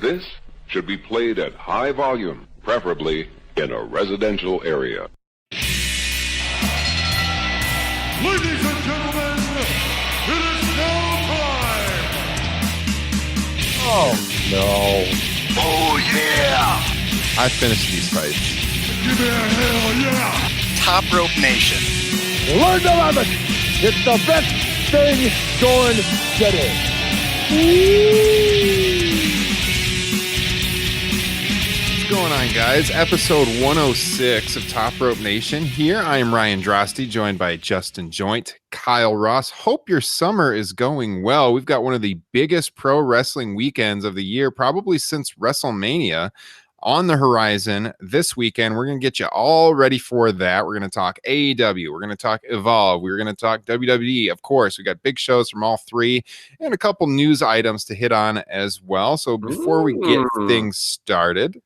This should be played at high volume, preferably in a residential area. Ladies and gentlemen, it is now time! Oh, no. Oh, yeah! I finished these fights. Give me a hell yeah! Top Rope Nation. Learn to love it! It's the best thing going today. What's going on, guys? Episode 106 of Top Rope Nation. Here, I am Ryan Drosty, joined by Justin Joint, Kyle Ross. Hope your summer is going well. We've got one of the biggest pro wrestling weekends of the year, probably since WrestleMania, on the horizon this weekend. We're going to get you all ready for that. We're going to talk AEW. We're going to talk Evolve. We're going to talk WWE. Of course, we got big shows from all three and a couple news items to hit on as well. So before we get things started,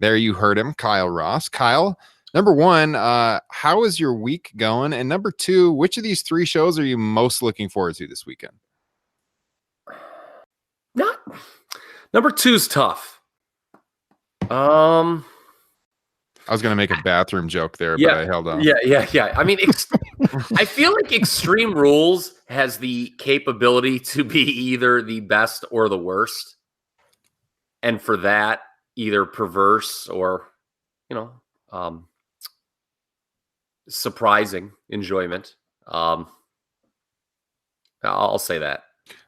there you heard him, Kyle Ross. Kyle, number one, how is your week going? And number two, which of these three shows are you most looking forward to this weekend? Number two's tough. I was going to make a bathroom joke there, but I held on. Yeah. I mean, I feel like Extreme Rules has the capability to be either the best or the worst. And for that, either perverse or, surprising enjoyment. I'll say that.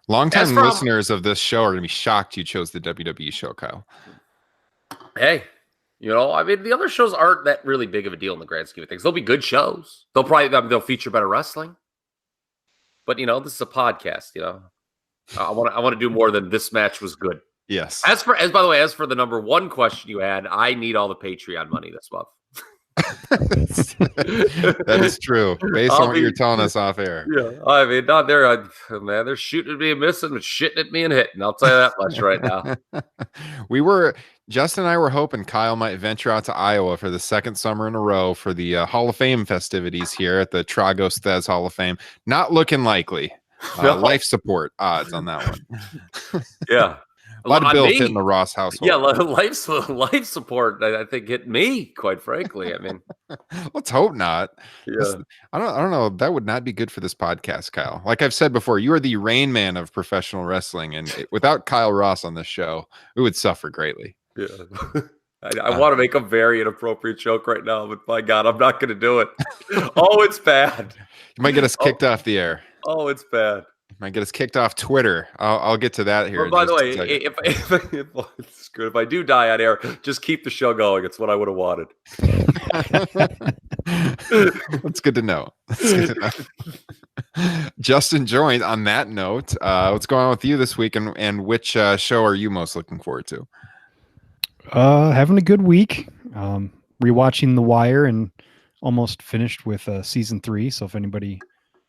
Longtime listeners of this show are going to be shocked you chose the WWE show, Kyle. Hey, the other shows aren't that really big of a deal in the grand scheme of things. They'll be good shows. They'll feature better wrestling. But this is a podcast. I want to do more than this match was good. Yes. As for the number one question you had, I need all the Patreon money this month. That is true. Based on what you're telling us off air. Yeah, I mean, not there. Man, they're shooting at me and missing, but shitting at me and hitting. I'll tell you that much right now. Justin and I were hoping Kyle might venture out to Iowa for the second summer in a row for the Hall of Fame festivities here at the Tragos Thez Hall of Fame. Not looking likely. Life support odds on that one. Yeah. A lot of bills hitting the Ross household. Yeah, life support, I think, hit me, quite frankly. I mean, let's hope not. Yeah. I don't know. That would not be good for this podcast, Kyle. Like I've said before, you are the Rain Man of professional wrestling, and without Kyle Ross on this show, we would suffer greatly. Yeah. I want to make a very inappropriate joke right now, but by God, I'm not going to do it. Oh, it's bad. You might get us kicked off the air. Oh, it's bad. Might get us kicked off Twitter. I'll get to that here. Well, by the way, if it's good, if I do die on air, just keep the show going. It's what I would have wanted. That's good to know. Justin Joint, on that note, what's going on with you this week, and which show are you most looking forward to? Having a good week. Rewatching The Wire and almost finished with season 3. So if anybody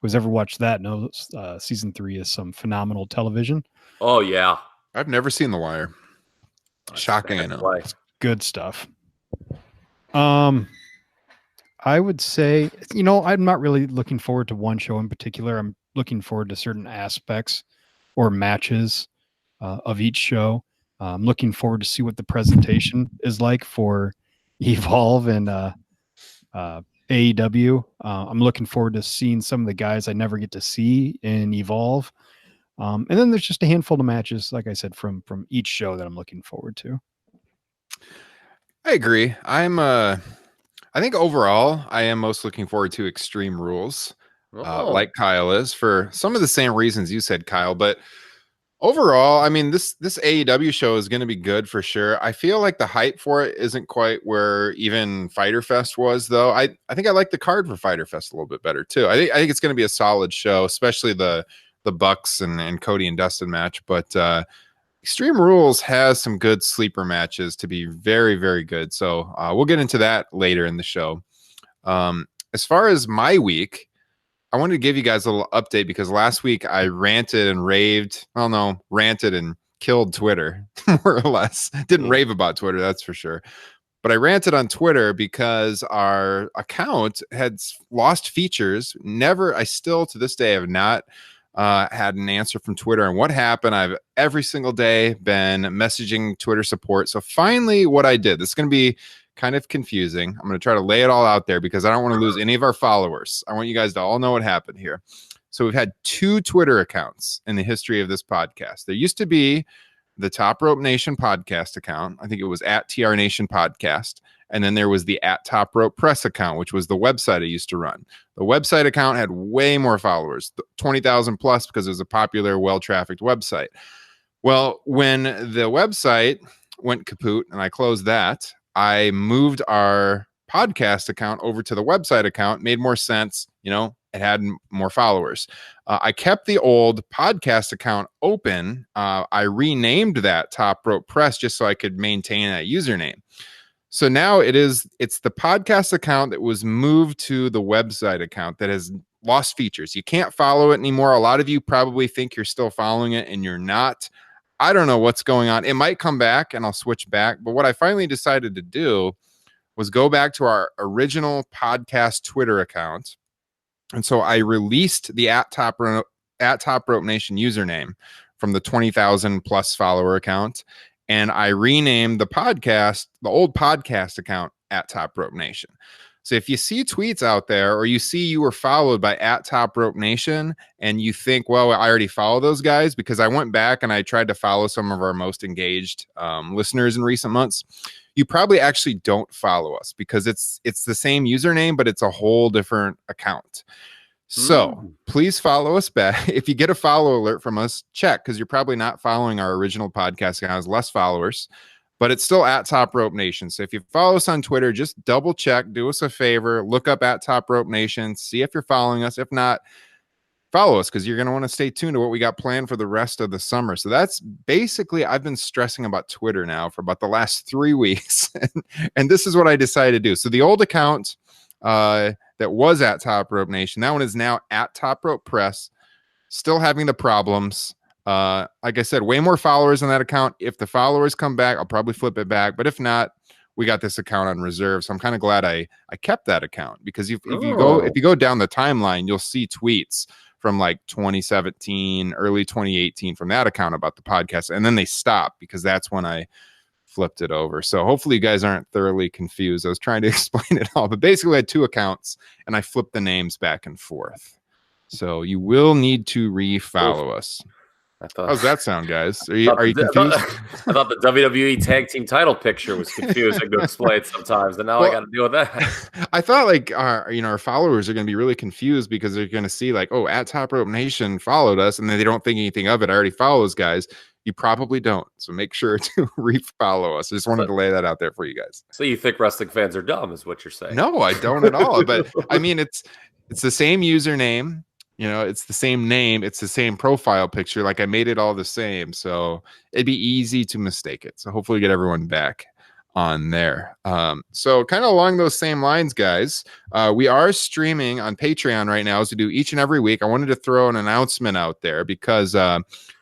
who's ever watched that knows season 3 is some phenomenal television. Oh yeah, I've never seen The Wire. Shocking, I know. It's good stuff. I would say, I'm not really looking forward to one show in particular. I'm looking forward to certain aspects or matches of each show. I'm looking forward to see what the presentation is like for Evolve and AEW. I'm looking forward to seeing some of the guys I never get to see in Evolve. And then there's just a handful of matches, like I said, from each show that I'm looking forward to. I agree. I think overall, I am most looking forward to Extreme Rules, like Kyle is, for some of the same reasons you said, Kyle. But overall, I mean, this AEW show is going to be good for sure. I feel like the hype for it isn't quite where even Fyter Fest was, though. I think I like the card for Fyter Fest a little bit better too. I think it's going to be a solid show, especially the Bucks and Cody and Dustin match. But Extreme Rules has some good sleeper matches to be very, very good. So we'll get into that later in the show. As far as my week, I wanted to give you guys a little update because last week I ranted and raved. Well, no, ranted and killed Twitter, more or less. Didn't rave about Twitter, that's for sure. But I ranted on Twitter because our account had lost features. I still to this day have not had an answer from Twitter and what happened. I've every single day been messaging Twitter support. So finally, what I did, this is going to be kind of confusing. I'm going to try to lay it all out there because I don't want to lose any of our followers. I want you guys to all know what happened here. So we've had 2 Twitter accounts in the history of this podcast. There used to be the Top Rope Nation podcast account. I think it was at TR Nation Podcast. And then there was the at Top Rope Press account, which was the website I used to run. The website account had way more followers, 20,000 plus, because it was a popular, well-trafficked website. Well, when the website went kaput and I closed that, I moved our podcast account over to the website account. Made more sense. It had more followers. I kept the old podcast account open. I renamed that Top Rope Press just so I could maintain that username. So now it's the podcast account that was moved to the website account that has lost features. You can't follow it anymore. A lot of you probably think you're still following it and you're not. I don't know what's going on. It might come back and I'll switch back. But what I finally decided to do was go back to our original podcast Twitter account. And so I released the at Top Rope Nation username from the 20,000 plus follower account. And I renamed the old podcast account at Top Rope Nation. So if you see tweets out there or you see you were followed by at Top Rope Nation and you think, well, I already follow those guys, because I went back and I tried to follow some of our most engaged listeners in recent months. You probably actually don't follow us because it's the same username, but it's a whole different account. So please follow us back. If you get a follow alert from us, check, because you're probably not following our original podcast account. It has less followers, but it's still at Top Rope Nation. So if you follow us on Twitter, just double check, do us a favor, look up at Top Rope Nation, see if you're following us. If not, follow us, because you're going to want to stay tuned to what we got planned for the rest of the summer. So that's basically, I've been stressing about Twitter now for about the last 3 weeks. And this is what I decided to do. So the old account that was at Top Rope Nation, that one is now at Top Rope Press, still having the problems. Like I said, way more followers on that account. If the followers come back, I'll probably flip it back. But if not, we got this account on reserve. So I'm kind of glad I kept that account, because if you go down the timeline, you'll see tweets from like 2017, early 2018 from that account about the podcast. And then they stopped because that's when I flipped it over. So hopefully you guys aren't thoroughly confused. I was trying to explain it all, but basically I had 2 accounts and I flipped the names back and forth. So you will need to refollow us. How's that sound, guys? Are you confused? I thought the WWE tag team title picture was confusing to explain sometimes, and now I got to deal with that. I thought like our followers are going to be really confused because they're going to see like, oh, at Top Rope Nation followed us, and then they don't think anything of it. I already follow those guys. You probably don't, so make sure to refollow us. I just wanted to lay that out there for you guys. So you think wrestling fans are dumb, is what you're saying? No, I don't at all. But I mean, it's the same username. It's the same name. It's the same profile picture. Like I made it all the same. So it'd be easy to mistake it. So hopefully get everyone back on there. So kind of along those same lines, guys, we are streaming on Patreon right now, as we do each and every week. I wanted to throw an announcement out there because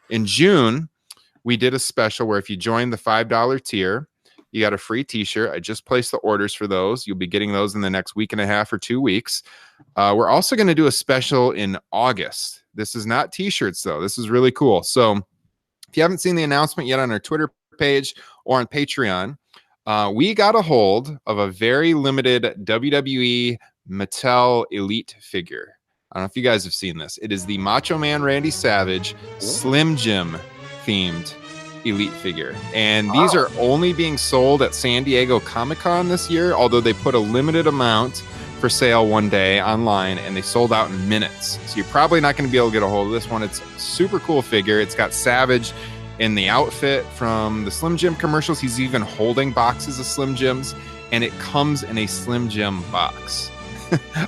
in June, we did a special where if you join the $5 tier, you got a free t-shirt. I just placed the orders for those. You'll be getting those in the next week and a half or 2 weeks. We're also going to do a special in August. This is not t-shirts, though. This is really cool. So if you haven't seen the announcement yet on our Twitter page or on Patreon, we got a hold of a very limited WWE Mattel Elite figure. I don't know if you guys have seen this. It is the Macho Man Randy Savage Slim Jim themed Elite figure, and these are only being sold at San Diego Comic-Con this year, although they put a limited amount for sale one day online and they sold out in minutes. So you're probably not going to be able to get a hold of this one. It's a super cool figure. It's got Savage in the outfit from the Slim Jim commercials. He's even holding boxes of Slim Jims, and it comes in a Slim Jim box.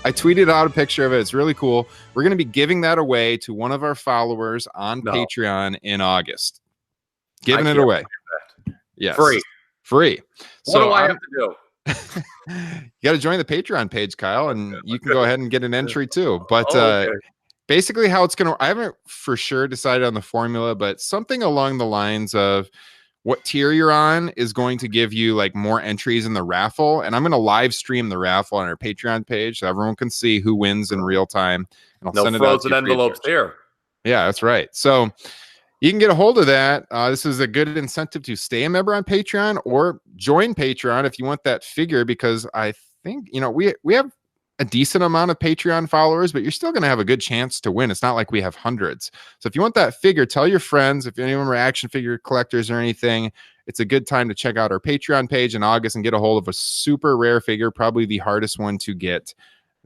I tweeted out a picture of it. It's really cool. We're going to be giving that away to one of our followers on Patreon in August. Giving it away. Yes. Free. What do I have to do? You got to join the Patreon page, Kyle, and you can go ahead and get an entry too. But basically how it's going to, I haven't for sure decided on the formula, but something along the lines of what tier you're on is going to give you like more entries in the raffle. And I'm going to live stream the raffle on our Patreon page so everyone can see who wins in real time. And I'll send it out to frozen envelopes here. Yeah, that's right. So you can get a hold of that. This is a good incentive to stay a member on Patreon or join Patreon if you want that figure, because I think, we have a decent amount of Patreon followers, but you're still going to have a good chance to win. It's not like we have hundreds. So if you want that figure, tell your friends. If any of them are action figure collectors or anything, it's a good time to check out our Patreon page in August and get a hold of a super rare figure, probably the hardest one to get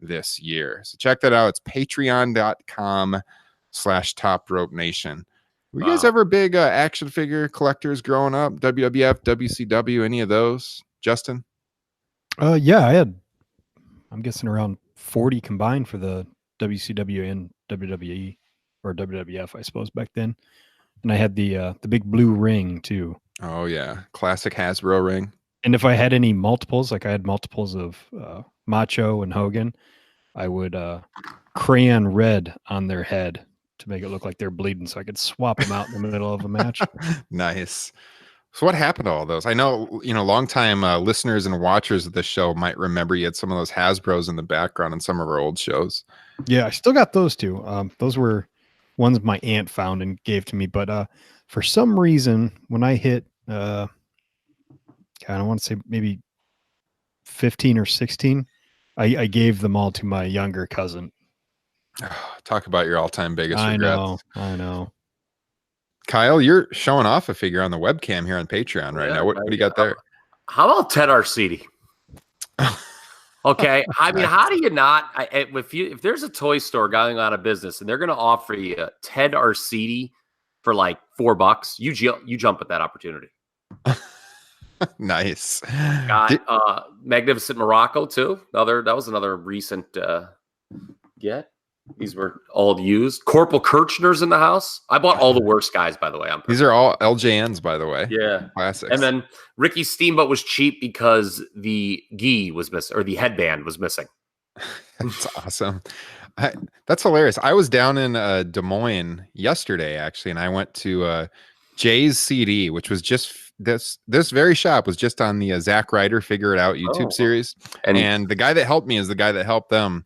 this year. So check that out. It's patreon.com/Top Rope Nation. Were you guys ever big action figure collectors growing up? WWF, WCW, any of those? Justin? Yeah, I'm guessing around 40 combined for the WCW and WWE or WWF, I suppose, back then. And I had the big blue ring too. Oh yeah, classic Hasbro ring. And if I had any multiples, like I had multiples of Macho and Hogan, I would crayon red on their head to make it look like they're bleeding, so I could swap them out in the middle of a match. Nice. So what happened to all those? I know, longtime listeners and watchers of the show might remember you had some of those Hasbros in the background in some of our old shows. Yeah, I still got those too. Those were ones my aunt found and gave to me. But for some reason, when I hit, I don't want to say maybe 15 or 16, I gave them all to my younger cousin. Talk about your all-time biggest regrets. I know. Kyle, you're showing off a figure on the webcam here on Patreon right now. What do you got there? How about Ted Arcidi? Okay, I mean, how do you not? If there's a toy store going out of business and they're going to offer you Ted Arcidi for like $4, you jump at that opportunity. Nice. Got Magnificent Morocco too. That was another recent get. These were all used. Corporal Kirchner's in the house. I bought all the worst guys, by the way. These are all LJNs, by the way. Yeah. Classics. And then Ricky Steamboat was cheap because the gi was missing, or the headband was missing. That's awesome. That's hilarious. I was down in Des Moines yesterday, actually, and I went to Jay's CD, which was just this very shop was just on the Zack Ryder Figure It Out YouTube series. And the guy that helped me is the guy that helped them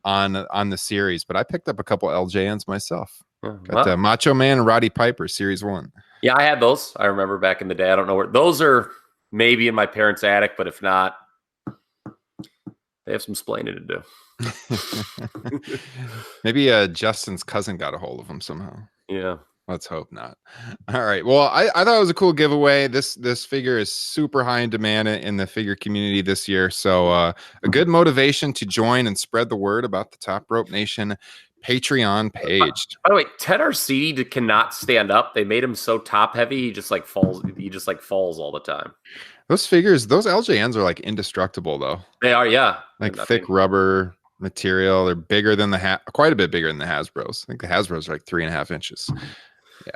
on the series, but I picked up a couple LJNs myself. Got Macho Man and Roddy Piper Series 1. Yeah, I had those. I remember back in the day. I don't know where those are. Maybe in my parents' attic, but if not, they have some splaining to do. Maybe Justin's cousin got a hold of them somehow. Yeah. Let's hope not. All right. Well, I thought it was a cool giveaway. This figure is super high in demand in the figure community this year. So a good motivation to join and spread the word about the Top Rope Nation Patreon page. By the way, Ted Arcidi cannot stand up. They made him so top heavy. He just falls. He just falls all the time. Those figures, those LJNs are like indestructible though. They are. Yeah. Like thick rubber material. They're bigger than quite a bit bigger than the Hasbros. I think the Hasbros are like 3.5 inches. Yeah.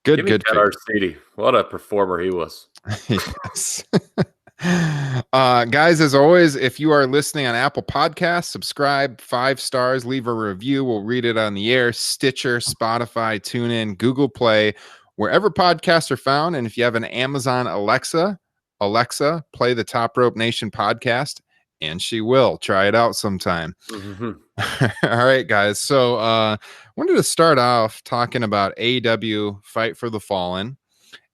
Good Ted Arcidi. What a performer he was. Yes. Guys, as always, if you are listening on Apple Podcasts, subscribe, 5 stars, leave a review. We'll read it on the air. Stitcher, Spotify, TuneIn, Google Play, wherever podcasts are found. And if you have an Amazon Alexa, play the Top Rope Nation podcast, and she will. Try it out sometime. Mm-hmm. All right, guys. So wanted to start off talking about AEW Fight for the Fallen.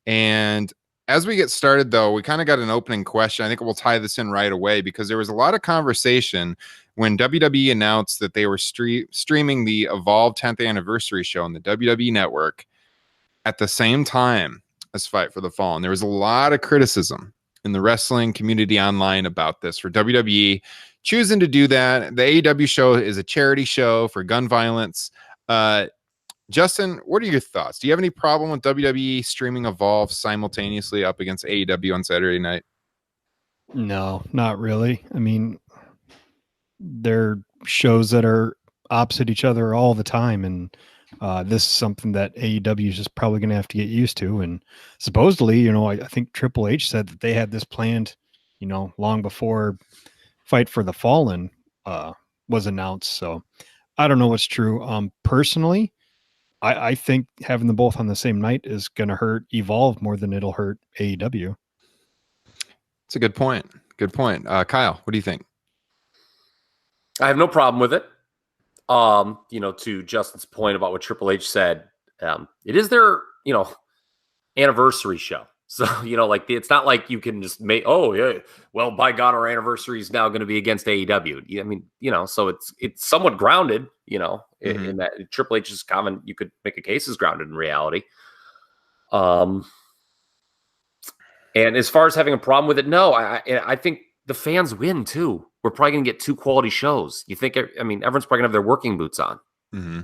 And as we get started, though, we kind of got an opening question. I think we'll tie this in right away because there was a lot of conversation when WWE announced that they were streaming the Evolve 10th anniversary show on the WWE Network at the same time as Fight for the Fallen. There was a lot of criticism in the wrestling community online about this for WWE choosing to do that. The AEW show is a charity show for gun violence. Justin, what are your thoughts? Do you have any problem with WWE streaming Evolve simultaneously up against AEW on Saturday night? No, not really. I mean, they're shows that are opposite each other all the time, and this is something that AEW is just probably going to have to get used to. And supposedly, I think Triple H said that they had this planned, long before Fight for the Fallen was announced. So I don't know what's true. Personally, I think having them both on the same night is going to hurt Evolve more than it'll hurt AEW. It's a good point. Good point. Kyle, what do you think? I have no problem with it. To Justin's point about what Triple H said, it is their, anniversary show. So, it's not like you can just make, oh, yeah, well, by God, our anniversary is now going to be against AEW. I mean, so it's somewhat grounded, in that Triple H's comment, you could make a case is grounded in reality. And as far as having a problem with it, no, I think the fans win too. We're probably going to get 2 quality shows. You think, everyone's probably going to have their working boots on. Mm-hmm.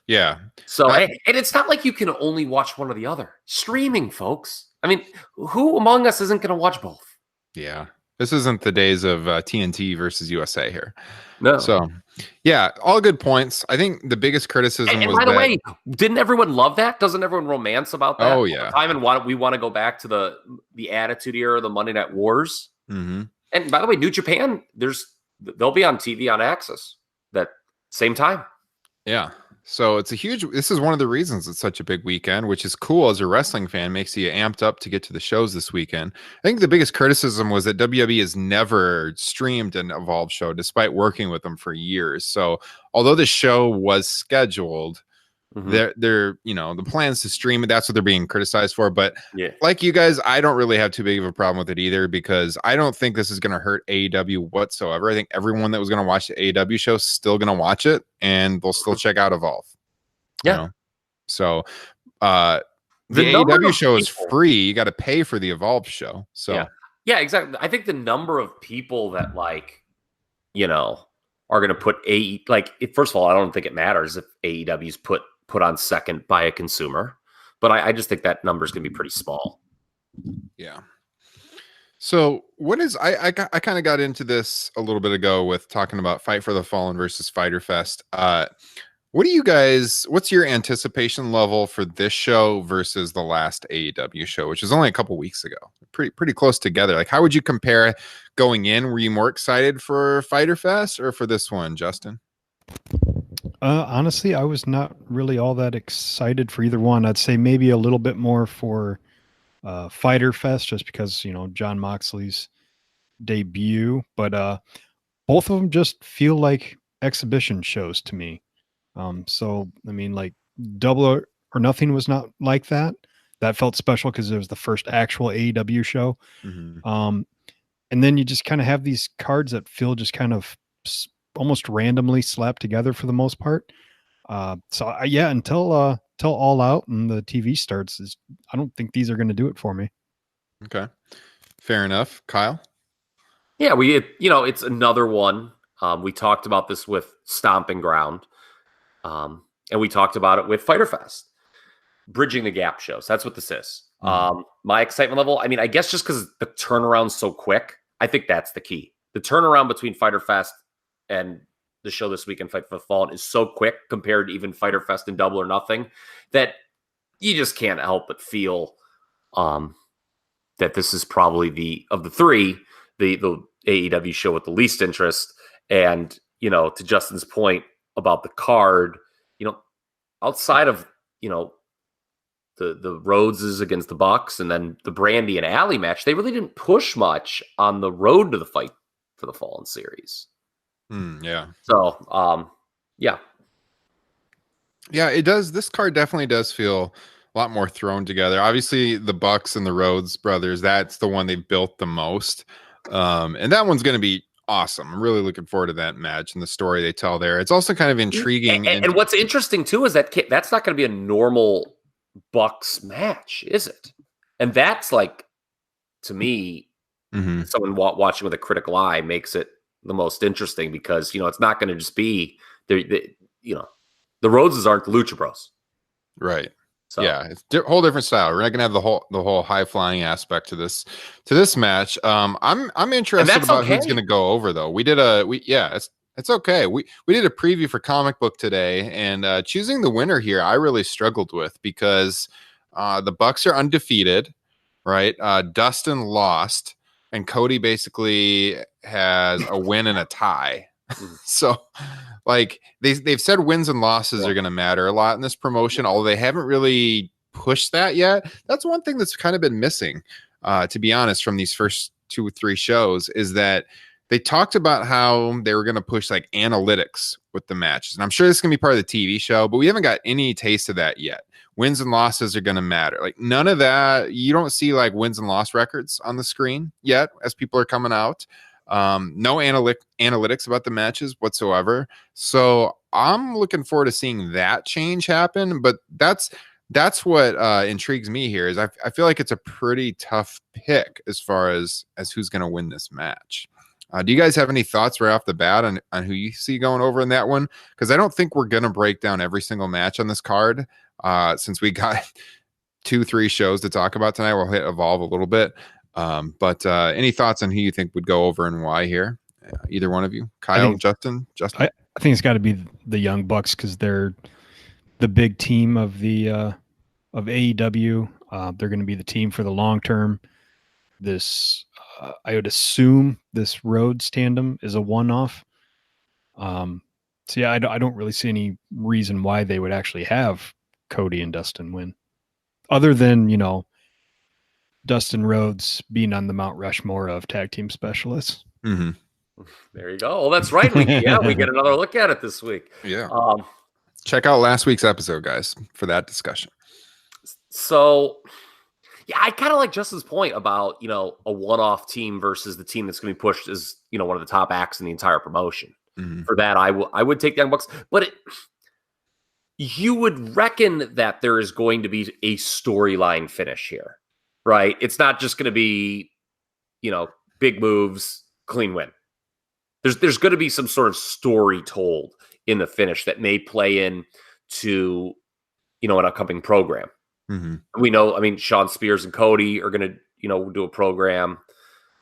Yeah. So, and it's not like you can only watch one or the other. Streaming, folks. I mean, who among us isn't going to watch both? Yeah. This isn't the days of TNT versus USA here. No. So, yeah, all good points. I think the biggest criticism was by the way, didn't everyone love that? Doesn't everyone romance about that? Oh, yeah. Time and we want to go back to the Attitude Era, the Monday Night Wars. Mm-hmm. And by the way, New Japan, they'll be on TV on Access that same time. Yeah. So this is one of the reasons it's such a big weekend, which is cool as a wrestling fan, makes you amped up to get to the shows this weekend. I think the biggest criticism was that WWE has never streamed an Evolve show despite working with them for years. So although the show was scheduled, they're the plans to stream it, that's what they're being criticized for. But like you guys, I don't really have too big of a problem with it either, because I don't think this is going to hurt AEW whatsoever. I think everyone that was going to watch the AEW show is still going to watch it, and they'll still check out Evolve. Yeah. So the AEW show is free. You got to pay for the Evolve show. So yeah, exactly. I think the number of people that are going to put first of all, I don't think it matters if AEW's put on second by a consumer, but I just think that number is going to be pretty small. Yeah. So what is, I kind of got into this a little bit ago with talking about Fight for the Fallen versus Fyter Fest. What's your anticipation level for this show versus the last AEW show, which was only a couple weeks ago? Pretty close together. Like, how would you compare going in? Were you more excited for Fyter Fest or for this one, Justin? Honestly, I was not really all that excited for either one. I'd say maybe a little bit more for Fyter Fest, just because, Jon Moxley's debut, but both of them just feel like exhibition shows to me. So, I mean, like Double or Nothing was not like that. That felt special because it was the first actual AEW show. Mm-hmm. And then you just kind of have these cards that feel just kind of almost randomly slapped together for the most part. Until All Out and the TV starts, I don't think these are going to do it for me. Okay. Fair enough. Kyle? Yeah, it's another one. We talked about this with Stomping Ground. And we talked about it with Fyter Fest. Bridging the gap shows. That's what this is. Mm-hmm. My excitement level, I guess just because the turnaround's so quick, I think that's the key. The turnaround between Fyter Fest and the show this weekend, Fight for the Fallen, is so quick compared to even Fyter Fest and Double or Nothing that you just can't help but feel that this is probably of the three, the AEW show with the least interest. And, to Justin's point about the card, outside of, the Rhodeses against the Bucks and then the Brandy and Alley match, they really didn't push much on the road to the Fight for the Fallen series. Yeah. So, yeah. Yeah, it does. This card definitely does feel a lot more thrown together. Obviously, the Bucks and the Rhodes brothers, that's the one they've built the most. And that one's going to be awesome. I'm really looking forward to that match and the story they tell there. It's also kind of intriguing. And what's interesting, too, is that's not going to be a normal Bucks match, is it? And that's to me, someone watching with a critical eye makes it the most interesting because, it's not going to just be, the Rhodeses aren't the Lucha Bros. Right. So. Yeah, it's a whole different style. We're not gonna have the whole high flying aspect to this match. I'm interested about who's gonna go over though. It's okay. We did a preview for Comic Book today, and choosing the winner here, I really struggled with because the Bucks are undefeated, right? Dustin lost, and Cody basically has a win and a tie. So they've said wins and losses are going to matter a lot in this promotion, although they haven't really pushed that yet. That's one thing that's kind of been missing, to be honest, from these first 2 or 3 shows, is that they talked about how they were going to push like analytics with the matches. And I'm sure this is going to be part of the TV show, but we haven't got any taste of that yet. Wins and losses are going to matter. Like none of that. You don't see like wins and loss records on the screen yet as people are coming out. No analytics about the matches whatsoever. So I'm looking forward to seeing that change happen. But that's what intrigues me here is I feel like it's a pretty tough pick as far as who's going to win this match. Do you guys have any thoughts right off the bat on who you see going over in that one? Because I don't think we're going to break down every single match on this card. Since we got 2-3 shows to talk about tonight, we'll hit Evolve a little bit. But any thoughts on who you think would go over and why here? Either one of you, Kyle, Justin. I think it's got to be the Young Bucks because they're the big team of the of AEW. They're going to be the team for the long term. This I would assume this Rhodes tandem is a one-off. So yeah, I don't really see any reason why they would actually have Cody and Dustin win, other than Dustin Rhodes being on the Mount Rushmore of tag team specialists. Mm-hmm. There you go. Well, that's right. We get another look at it this week. Yeah. Check out last week's episode, guys, for that discussion. So, yeah, I kind of like Justin's point about, a one-off team versus the team that's going to be pushed as, one of the top acts in the entire promotion. Mm-hmm. For that, I would take the Young Bucks. But you would reckon that there is going to be a storyline finish here, right? It's not just going to be, big moves, clean win. There's going to be some sort of story told in the finish that may play in to, an upcoming program. Mm-hmm. We know, Sean Spears and Cody are going to, do a program,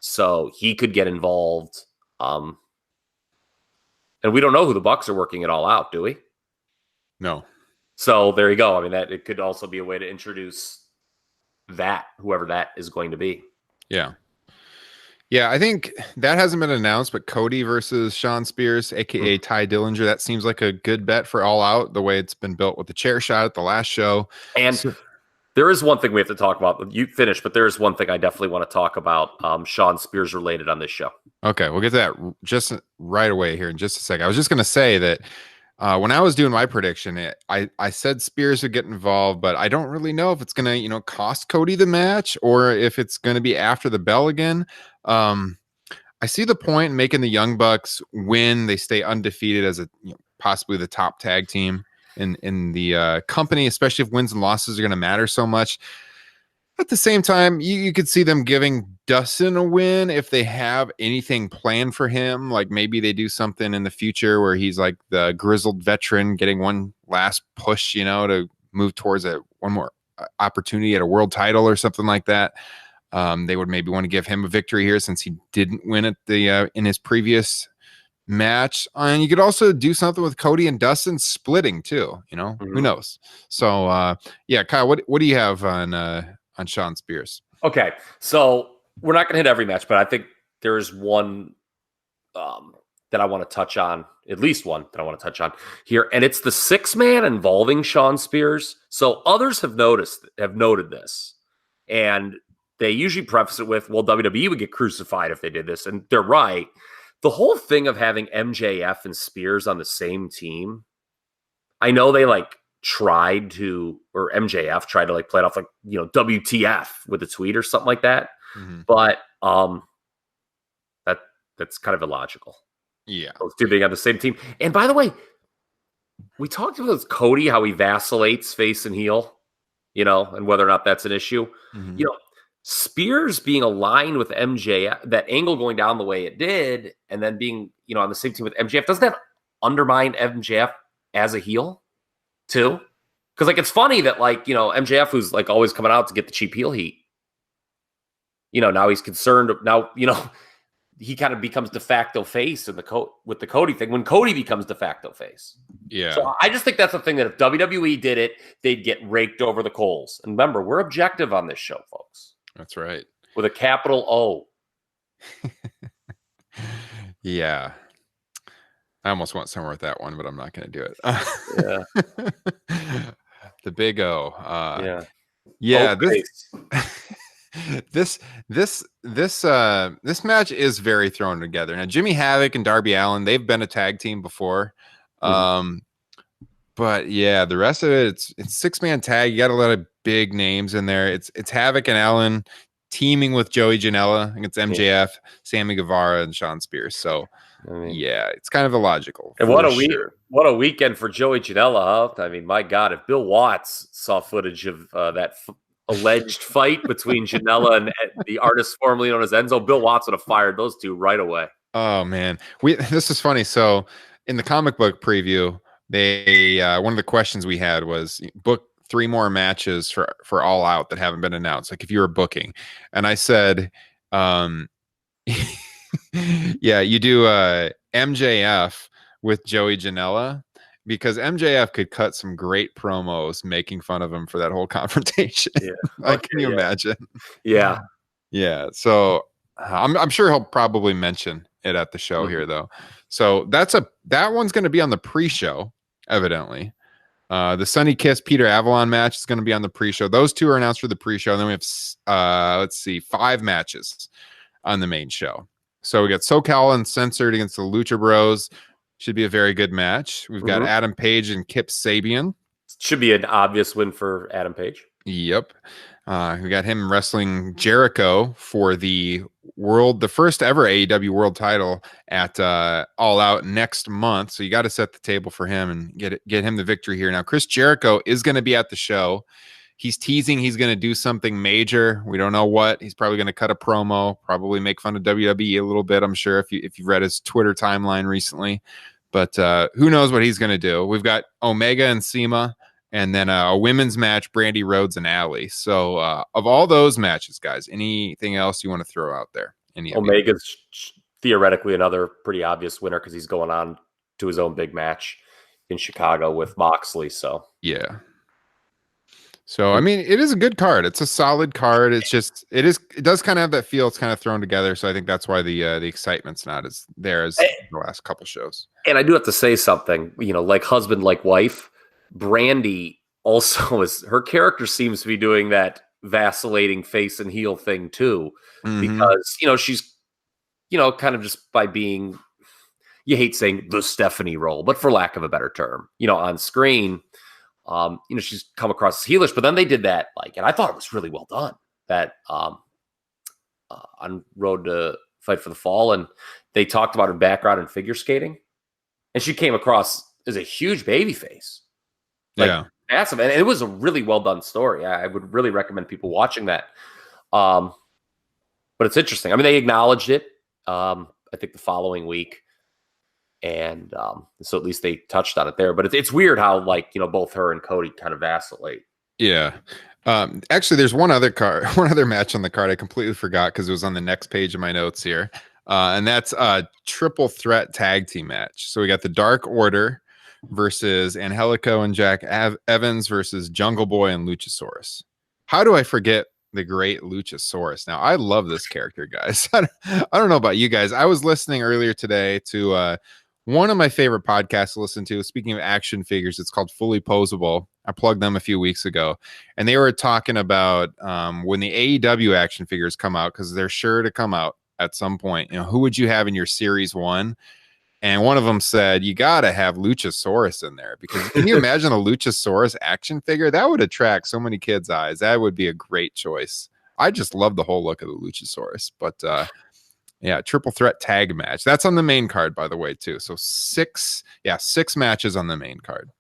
so he could get involved. And we don't know who the Bucks are working it all out, do we? No. So there you go. That it could also be a way to introduce that, whoever that is going to be. Yeah. Yeah, I think that hasn't been announced, but Cody versus Sean Spears, aka Ty Dillinger, that seems like a good bet for All Out, the way it's been built with the chair shot at the last show. And there is one thing we have to talk about. You finish, but there is one thing I definitely want to talk about, Sean Spears related on this show. Okay, we'll get to that just right away here in just a second. I was just going to say that when I was doing my prediction, I said Spears would get involved, but I don't really know if it's going to, cost Cody the match or if it's going to be after the bell again. I see the point in making the Young Bucks win. They stay undefeated as possibly the top tag team in the company, especially if wins and losses are going to matter so much. At the same time, you could see them giving Dustin a win if they have anything planned for him. Like maybe they do something in the future where he's like the grizzled veteran getting one last push, to move towards one more opportunity at a world title or something like that. They would maybe want to give him a victory here since he didn't win at the in his previous match. And you could also do something with Cody and Dustin splitting too. Who knows? So yeah, Kyle, what do you have on Sean Spears? Okay, so we're not going to hit every match, but I think there's one that I want to touch on, at least one that I want to touch on here, and it's the 6-man involving Sean Spears. So others have noted this, and they usually preface it with, well, WWE would get crucified if they did this, and they're right. The whole thing of having MJF and Spears on the same team, I know they MJF tried to play it off like, WTF with a tweet or something like that. Mm-hmm. But that's kind of illogical. Yeah. Those two being on the same team. And by the way, we talked about Cody, how he vacillates face and heel, and whether or not that's an issue. Mm-hmm. Spears being aligned with MJF, that angle going down the way it did, and then being, on the same team with MJF, doesn't that undermine MJF as a heel too? Because it's funny that MJF, who's always coming out to get the cheap heel heat, now he's concerned. Now he kind of becomes de facto face in with the Cody thing when Cody becomes de facto face. Yeah. So I just think that's the thing that if WWE did it, they'd get raked over the coals. And remember, we're objective on this show, folks. That's right. With a capital O. Yeah. I almost went somewhere with that one, but I'm not going to do it. Yeah. The big O. Yeah. Yeah. This match is very thrown together. Now, Jimmy Havoc and Darby Allin, they've been a tag team before. But yeah, the rest of it, it's 6-man tag. You got a lot of big names in there. It's Havoc and Allin teaming with Joey Janela against MJF, Sammy Guevara, and Sean Spears. So yeah, it's kind of illogical. And what a weekend for Joey Janela, huh? I mean, my God, if Bill Watts saw footage of that alleged fight between Janela and the artist formerly known as Enzo, Bill Watts would have fired those two right away. Oh man, this is funny. So in the comic book preview, they one of the questions we had was book 3 more matches for All Out that haven't been announced. Like if you were booking, and I said, yeah, you do MJF with Joey Janela, because MJF could cut some great promos making fun of him for that whole confrontation. Yeah. Can you imagine? Yeah. Yeah. So I'm sure he'll probably mention it at the show here though. So that one's going to be on the pre-show, evidently. The Sunny Kiss Peter Avalon match is going to be on the pre-show. Those 2 are announced for the pre-show. And then we have let's see, 5 matches on the main show. So we got SoCal Uncensored against the Lucha Bros. Should be a very good match. We've got Adam Page and Kip Sabian. Should be an obvious win for Adam Page. Yep. We got him wrestling Jericho for the first ever AEW world title at All Out next month. So you got to set the table for him and get him the victory here. Now, Chris Jericho is going to be at the show. He's teasing he's going to do something major. We don't know what. He's probably going to cut a promo, probably make fun of WWE a little bit, I'm sure, if you've read his Twitter timeline recently. But who knows what he's going to do. We've got Omega and Sema, and then a women's match, Brandy Rhodes and Allie. So of all those matches, guys, anything else you want to throw out there? Omega's theoretically another pretty obvious winner because he's going on to his own big match in Chicago with Moxley. So yeah. So I mean, it is a good card. It's a solid card. It's just it does kind of have that feel. It's kind of thrown together. So I think that's why the excitement's not as there as the last couple shows. And I do have to say something. Like husband, like wife. Brandy also her character seems to be doing that vacillating face and heel thing too, because she's kind of just by being, you hate saying the Stephanie role, but for lack of a better term, on screen, she's come across as heelish. But then they did that and I thought it was really well done, that on Road to Fight for the Fall, and they talked about her background in figure skating, and she came across as a huge baby face. Massive. And it was a really well done story. I would really recommend people watching that. But it's interesting. I mean, they acknowledged it, I think the following week. And so at least they touched on it there. But it's weird how both her and Cody kind of vacillate. Yeah. Actually, there's one other match on the card I completely forgot because it was on the next page of my notes here. And that's a triple threat tag team match. So we got the Dark Order versus Angelico and Jack Evans versus Jungle Boy and Luchasaurus. How do I forget the great Luchasaurus? Now, I love this character, guys. I don't know about you guys. I was listening earlier today to one of my favorite podcasts to listen to. Speaking of action figures, it's called Fully Posable. I plugged them a few weeks ago, and they were talking about when the AEW action figures come out, because they're sure to come out at some point. Who would you have in your Series 1? And one of them said, you got to have Luchasaurus in there, because can you imagine a Luchasaurus action figure? That would attract so many kids' eyes. That would be a great choice. I just love the whole look of the Luchasaurus. But yeah, triple threat tag match. That's on the main card, by the way, too. So 6 matches on the main card.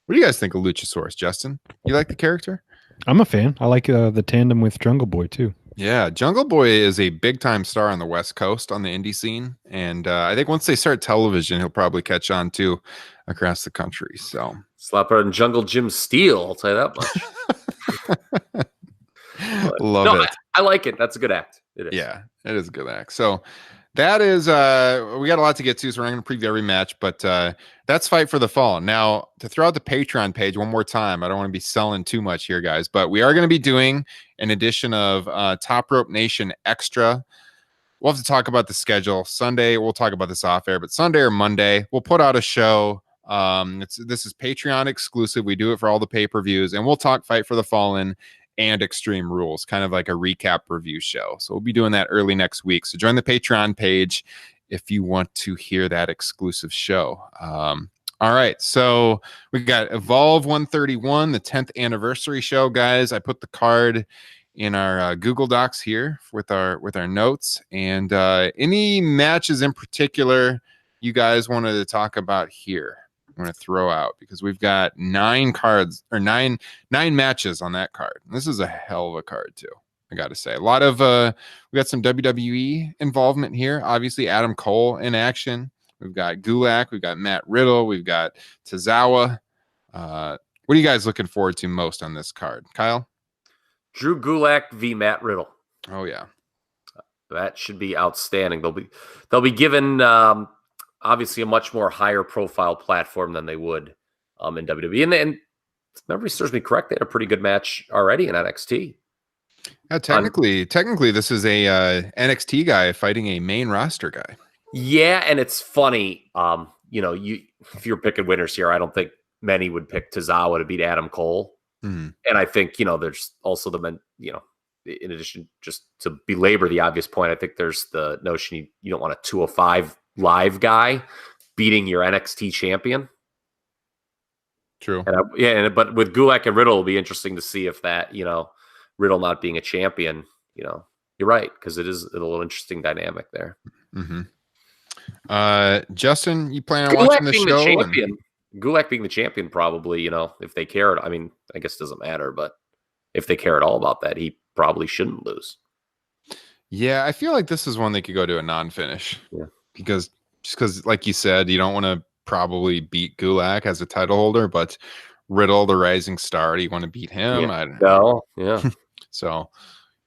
What do you guys think of Luchasaurus, Justin? You like the character? I'm a fan. I like the tandem with Jungle Boy, too. Yeah, Jungle Boy is a big-time star on the West Coast on the indie scene. And I think once they start television, he'll probably catch on, too, across the country. So slap it on Jungle Jim Steel, I'll tell you that much. Love it. I like it. That's a good act. It is. Yeah, it is a good act. So that is, we got a lot to get to, so we're not going to preview every match, but that's Fight for the Fall. Now, to throw out the Patreon page one more time, I don't want to be selling too much here, guys, but we are going to be doing an edition of Top Rope Nation Extra. We'll have to talk about the schedule. Sunday, we'll talk about this off air, but Sunday or Monday, we'll put out a show. This is Patreon exclusive. We do it for all the pay-per-views, and we'll talk Fight for the Fallen and Extreme Rules, kind of like a recap review show. So we'll be doing that early next week. So join the Patreon page if you want to hear that exclusive show. All right, so we got Evolve 131, the 10th anniversary show, guys. I put the card in our Google Docs here with our notes, and any matches in particular you guys wanted to talk about here, I'm going to throw out, because we've got 9 matches on that card. This is a hell of a card too, I got to say. A lot of we got some WWE involvement here. Obviously, Adam Cole in action. We've got Gulak. We've got Matt Riddle. We've got Tozawa. What are you guys looking forward to most on this card, Kyle? Drew Gulak v. Matt Riddle. Oh yeah, that should be outstanding. They'll be given obviously a much more higher profile platform than they would in WWE. And if memory serves me correct, they had a pretty good match already in NXT. Technically, this is a NXT guy fighting a main roster guy. Yeah, and it's funny. If you're picking winners here, I don't think many would pick Tozawa to beat Adam Cole. Mm-hmm. And I think, there's also in addition, just to belabor the obvious point, I think there's the notion you don't want a 205 live guy beating your NXT champion. True. But with Gulak and Riddle, it'll be interesting to see if that, Riddle not being a champion, you're right, because it is a little interesting dynamic there. Mm-hmm. Justin, you plan on watching the show? Gulak being the champion, probably, if they cared. I mean, I guess it doesn't matter, but if they care at all about that, he probably shouldn't lose. Yeah, I feel like this is one they could go to a non-finish. Yeah. Because like you said, you don't want to probably beat Gulak as a title holder, but Riddle, the rising star, do you want to beat him? Yeah. I don't know. Yeah. So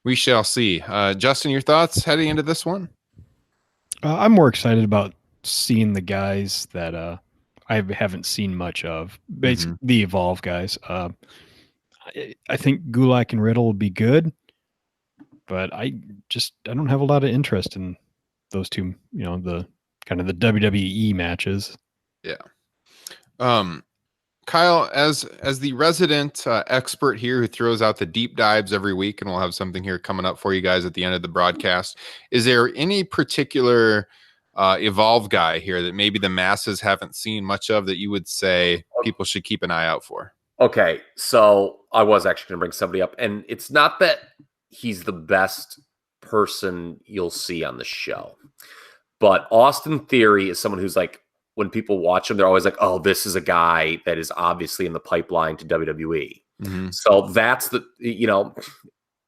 we shall see. Justin, your thoughts heading into this one? I'm more excited about seeing the guys that I haven't seen much of. Basically, the Evolve guys. I think Gulak and Riddle will be good, but I don't have a lot of interest in those two. The kind of the WWE matches. Yeah. Kyle, as the resident expert here who throws out the deep dives every week, and we'll have something here coming up for you guys at the end of the broadcast, is there any particular Evolve guy here that maybe the masses haven't seen much of that you would say people should keep an eye out for? Okay, so I was actually going to bring somebody up, and it's not that he's the best person you'll see on the show, but Austin Theory is someone who's like, when people watch him, they're always like, oh, this is a guy that is obviously in the pipeline to WWE. Mm-hmm. So that's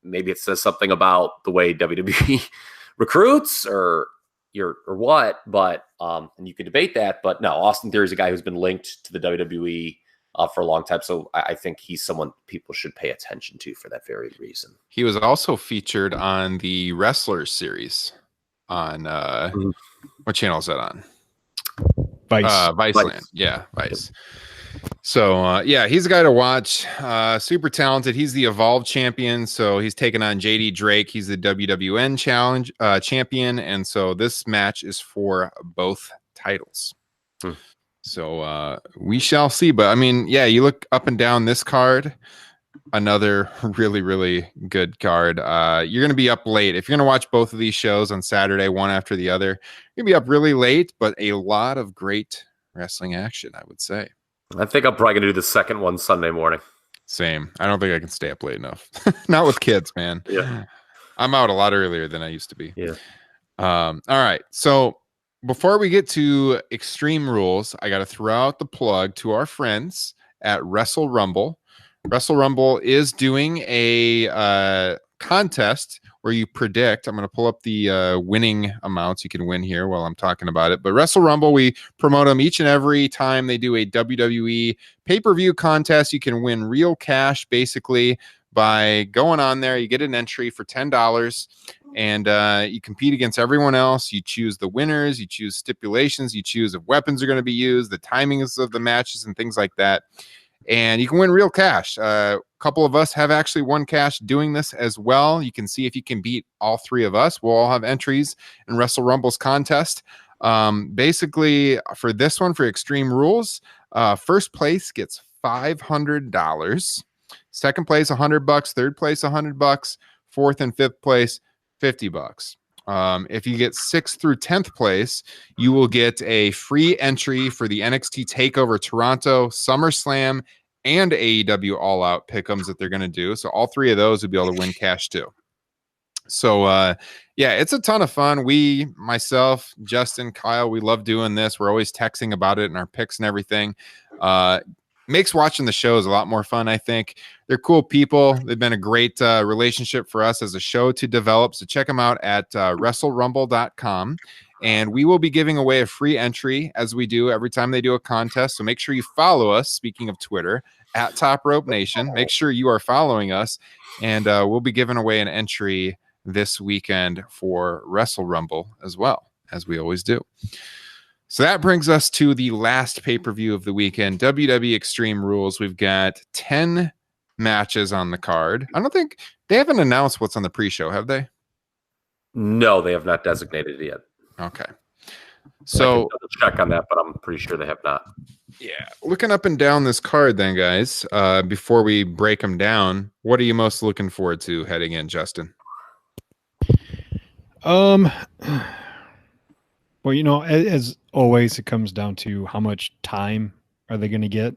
maybe it says something about the way WWE recruits or what, but and you could debate that, but no, Austin Theory is a guy who's been linked to the WWE for a long time. So I think he's someone people should pay attention to for that very reason. He was also featured on the Wrestlers series on what channel is that on? Viceland. Yeah, Vice. So he's a guy to watch. Super talented. He's the Evolve champion, so he's taking on JD Drake. He's the WWN champion, and so this match is for both titles. So we shall see. But I mean, you look up and down this card, another really, really good card. You're going to be up late. If you're going to watch both of these shows on Saturday, one after the other, you're going to be up really late, but a lot of great wrestling action, I would say. I think I'm probably going to do the second one Sunday morning. Same. I don't think I can stay up late enough. Not with kids, man. Yeah. I'm out a lot earlier than I used to be. Yeah. All right. So before we get to Extreme Rules, I got to throw out the plug to our friends at Wrestle Rumble. Wrestle Rumble is doing a contest where you predict. I'm going to pull up the winning amounts you can win here while I'm talking about it. But Wrestle Rumble, we promote them each and every time they do a WWE pay-per-view contest. You can win real cash basically by going on there. You get an entry for $10 and you compete against everyone else. You choose the winners, you choose stipulations, you choose if weapons are going to be used, the timings of the matches and things like that. And you can win real cash. A couple of us have actually won cash doing this as well. You can see if you can beat all three of us. We'll all have entries in Wrestle Rumble's contest. Basically, for this one, for Extreme Rules, first place gets $500. Second place, $100. Third place, $100. Fourth and fifth place, $50. If you get 6th through 10th place, you will get a free entry for the NXT TakeOver Toronto, SummerSlam, and AEW All Out pick'ems that they're going to do. So all 3 of those would be able to win cash too. So yeah, it's a ton of fun. We, myself, Justin, Kyle, we love doing this. We're always texting about it and our picks and everything. Makes watching the shows a lot more fun, I think. They're cool people. They've been a great relationship for us as a show to develop. So check them out at WrestleRumble.com. And we will be giving away a free entry as we do every time they do a contest. So make sure you follow us. Speaking of Twitter, at Top Rope Nation, make sure you are following us. And we'll be giving away an entry this weekend for Wrestle Rumble as well, as we always do. So that brings us to the last pay-per-view of the weekend, WWE Extreme Rules. We've got 10 matches on the card. I don't think they haven't announced what's on the pre-show, have they? No, they have not designated it yet. Okay. So check on that, but I'm pretty sure they have not. Yeah. Looking up and down this card then, guys, before we break them down, what are you most looking forward to heading in, Justin? Well, you know, as always, it comes down to how much time are they going to get.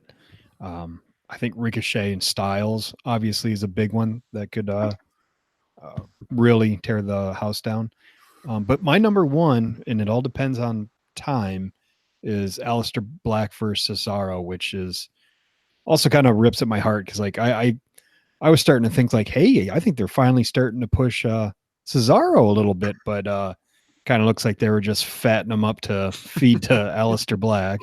I think Ricochet and Styles obviously is a big one that could really tear the house down. But my number one, and it all depends on time, is Aleister Black versus Cesaro, which is also kind of rips at my heart because, like, I was starting to think like, hey, I think they're finally starting to push Cesaro a little bit, but kind of looks like they were just fattening him up to feed to Aleister Black.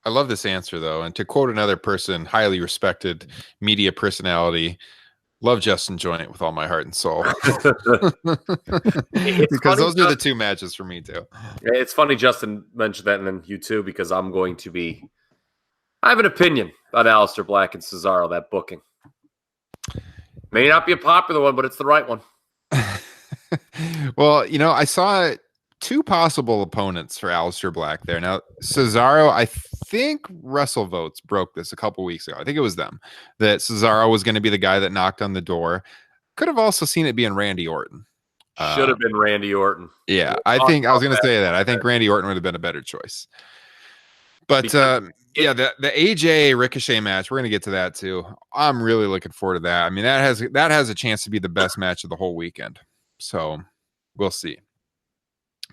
I love this answer, though. And to quote another person, highly respected media personality, love Justin Joint with all my heart and soul. Because those are the 2 matches for me, too. It's funny Justin mentioned that, and then you too, because I have an opinion on Aleister Black and Cesaro, that booking. May not be a popular one, but it's the right one. Well, you know, I saw 2 possible opponents for Aleister Black there. Now, Cesaro, I think WrestleVotes broke this a couple weeks ago. I think it was them, that Cesaro was going to be the guy that knocked on the door. Could have also seen it being Randy Orton. Should have been Randy Orton. Yeah, I was going to say that. I think Randy Orton would have been a better choice. But yeah, the AJ Ricochet match, we're going to get to that too. I'm really looking forward to that. I mean, that has a chance to be the best match of the whole weekend. So we'll see.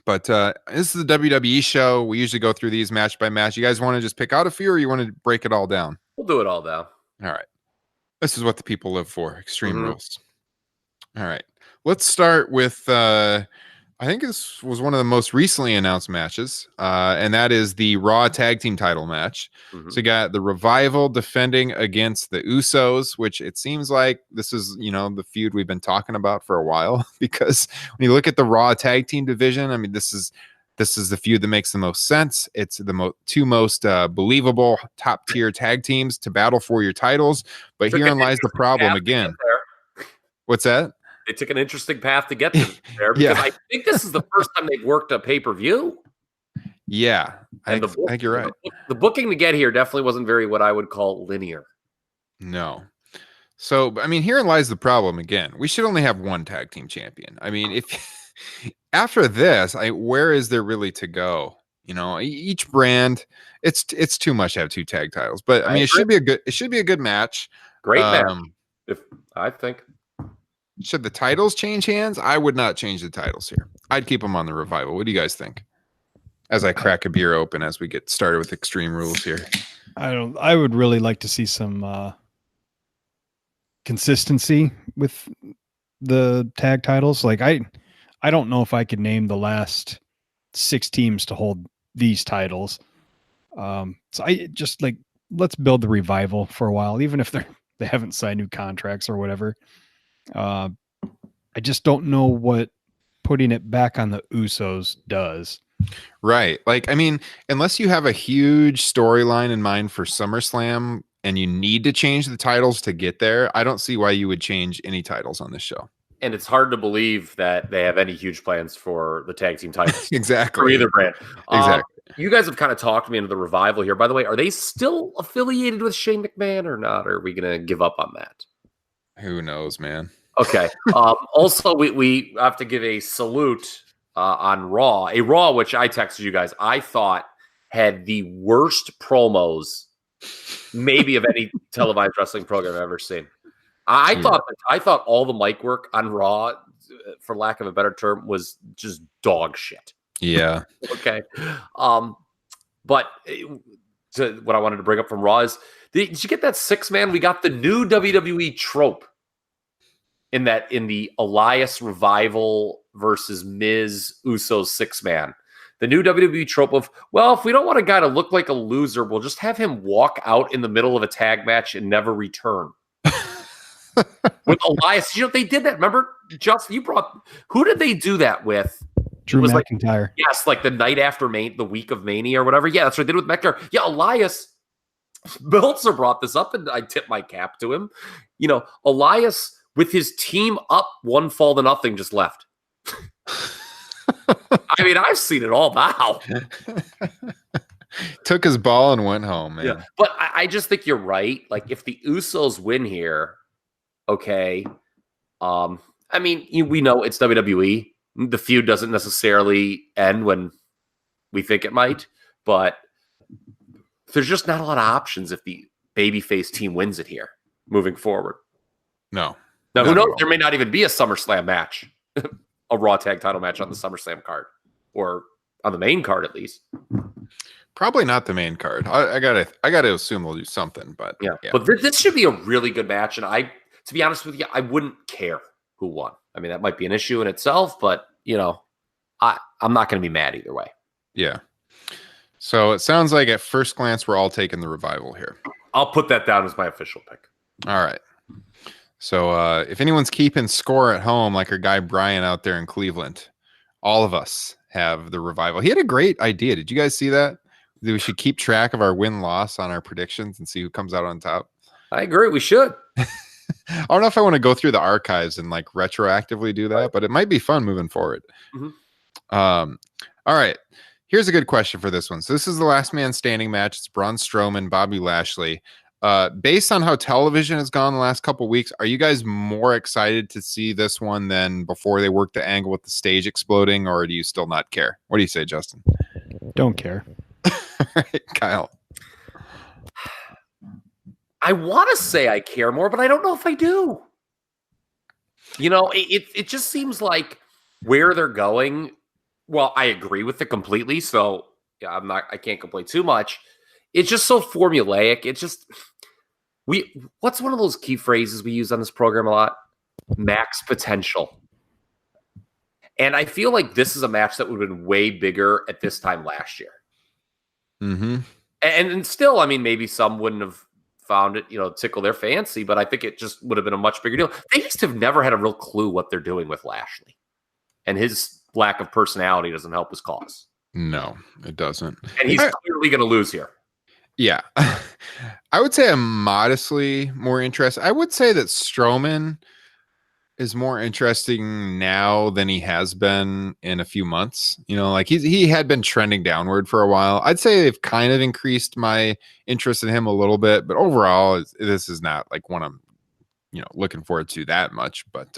But this is the WWE show. We usually go through these match by match. You guys want to just pick out a few, or you want to break it all down? We'll do it all down. All right. This is what the people live for. Extreme Rules. All right. Let's start with, I think this was one of the most recently announced matches, and that is the Raw Tag Team title match. So you got the Revival defending against the Usos, which it seems like this is, you know, the feud we've been talking about for a while, because when you look at the Raw Tag Team division, I mean, this is the feud that makes the most sense. It's the 2 most believable top tier tag teams to battle for your titles. But herein lies the problem again. What's that? They took an interesting path to get to there, because I think this is the first time they've worked a pay-per-view. Yeah, I think you're right. The booking to get here definitely wasn't very what I would call linear. No. So, I mean, herein lies the problem again. We should only have 1 tag team champion. I mean, if after this, where is there really to go? You know, each brand, it's too much to have 2 tag titles. But I mean, it should be a good match. Great match. I think. Should the titles change hands? I would not change the titles here. I'd keep them on the Revival. What do you guys think? As I crack a beer open as we get started with Extreme Rules here. I would really like to see some consistency with the tag titles. Like I don't know if I could name the last 6 teams to hold these titles. So I just like, let's build the Revival for a while, even if they haven't signed new contracts or whatever. I just don't know what putting it back on the Usos does. Right. Like, I mean, unless you have a huge storyline in mind for SummerSlam and you need to change the titles to get there, I don't see why you would change any titles on this show. And it's hard to believe that they have any huge plans for the tag team titles. Exactly. For either brand. Exactly. You guys have kind of talked me into the Revival here. By the way, are they still affiliated with Shane McMahon or not? Or are we going to give up on that? Who knows, man? Okay. Also, we have to give a salute on Raw. A Raw, which I texted you guys, I thought had the worst promos maybe of any televised wrestling program I've ever seen. I thought all the mic work on Raw, for lack of a better term, was just dog shit. Yeah. Okay. But what I wanted to bring up from Raw is, did you get that 6-man? We got the new WWE trope in the Elias Revival versus Miz Usos 6-man. The new WWE trope of, well, if we don't want a guy to look like a loser, we'll just have him walk out in the middle of a tag match and never return. With Elias, they did that. Remember, Justin, who did they do that with? Drew McIntyre. Yes, like the night after the week of Mania or whatever. Yeah, that's what I did with McIntyre. Yeah, Elias, Meltzer brought this up, and I tip my cap to him. Elias, with his team up 1-0, just left. I mean, I've seen it all now. Took his ball and went home, man. Yeah, but I just think you're right. Like, if the Usos win here, okay. I mean, we know it's WWE. The feud doesn't necessarily end when we think it might, but there's just not a lot of options if the babyface team wins it here moving forward. No. Now, who knows? There may not even be a SummerSlam match, a Raw tag title match on the SummerSlam card, or on the main card at least. Probably not the main card. I gotta assume they'll do something, but yeah. But this should be a really good match, and to be honest with you, I wouldn't care who won. I mean, that might be an issue in itself, but I'm not going to be mad either way. Yeah. So it sounds like at first glance we're all taking the Revival here. I'll put that down as my official pick. All right. So if anyone's keeping score at home, like our guy Brian out there in Cleveland, all of us have the Revival. He had a great idea. Did you guys see that? We should keep track of our win-loss on our predictions and see who comes out on top. I agree. We should. I don't know if I want to go through the archives and like retroactively do that, but it might be fun moving forward. Mm-hmm. All right. Here's a good question for this one. So this is the last man standing match. It's Braun Strowman, Bobby Lashley. Based on how television has gone the last couple of weeks, are you guys more excited to see this one than before they worked the angle with the stage exploding, or do you still not care? What do you say, Justin? Don't care. All right, Kyle. I want to say I care more, but I don't know if I do. It just seems like where they're going. Well, I agree with it completely. So yeah, I can't complain too much. It's just so formulaic. It's just, what's one of those key phrases we use on this program a lot? Max potential. And I feel like this is a match that would have been way bigger at this time last year. Mm-hmm. And still, I mean, maybe some wouldn't have found it, tickle their fancy, but I think it just would have been a much bigger deal. They just have never had a real clue what they're doing with Lashley. And his lack of personality doesn't help his cause. No, it doesn't. And he's clearly going to lose here. Yeah. I would say I'm modestly more interested. I would say that Strowman is more interesting now than he has been in a few months. Like he had been trending downward for a while. I'd say they've kind of increased my interest in him a little bit, but overall, this is not like one I'm, looking forward to that much. But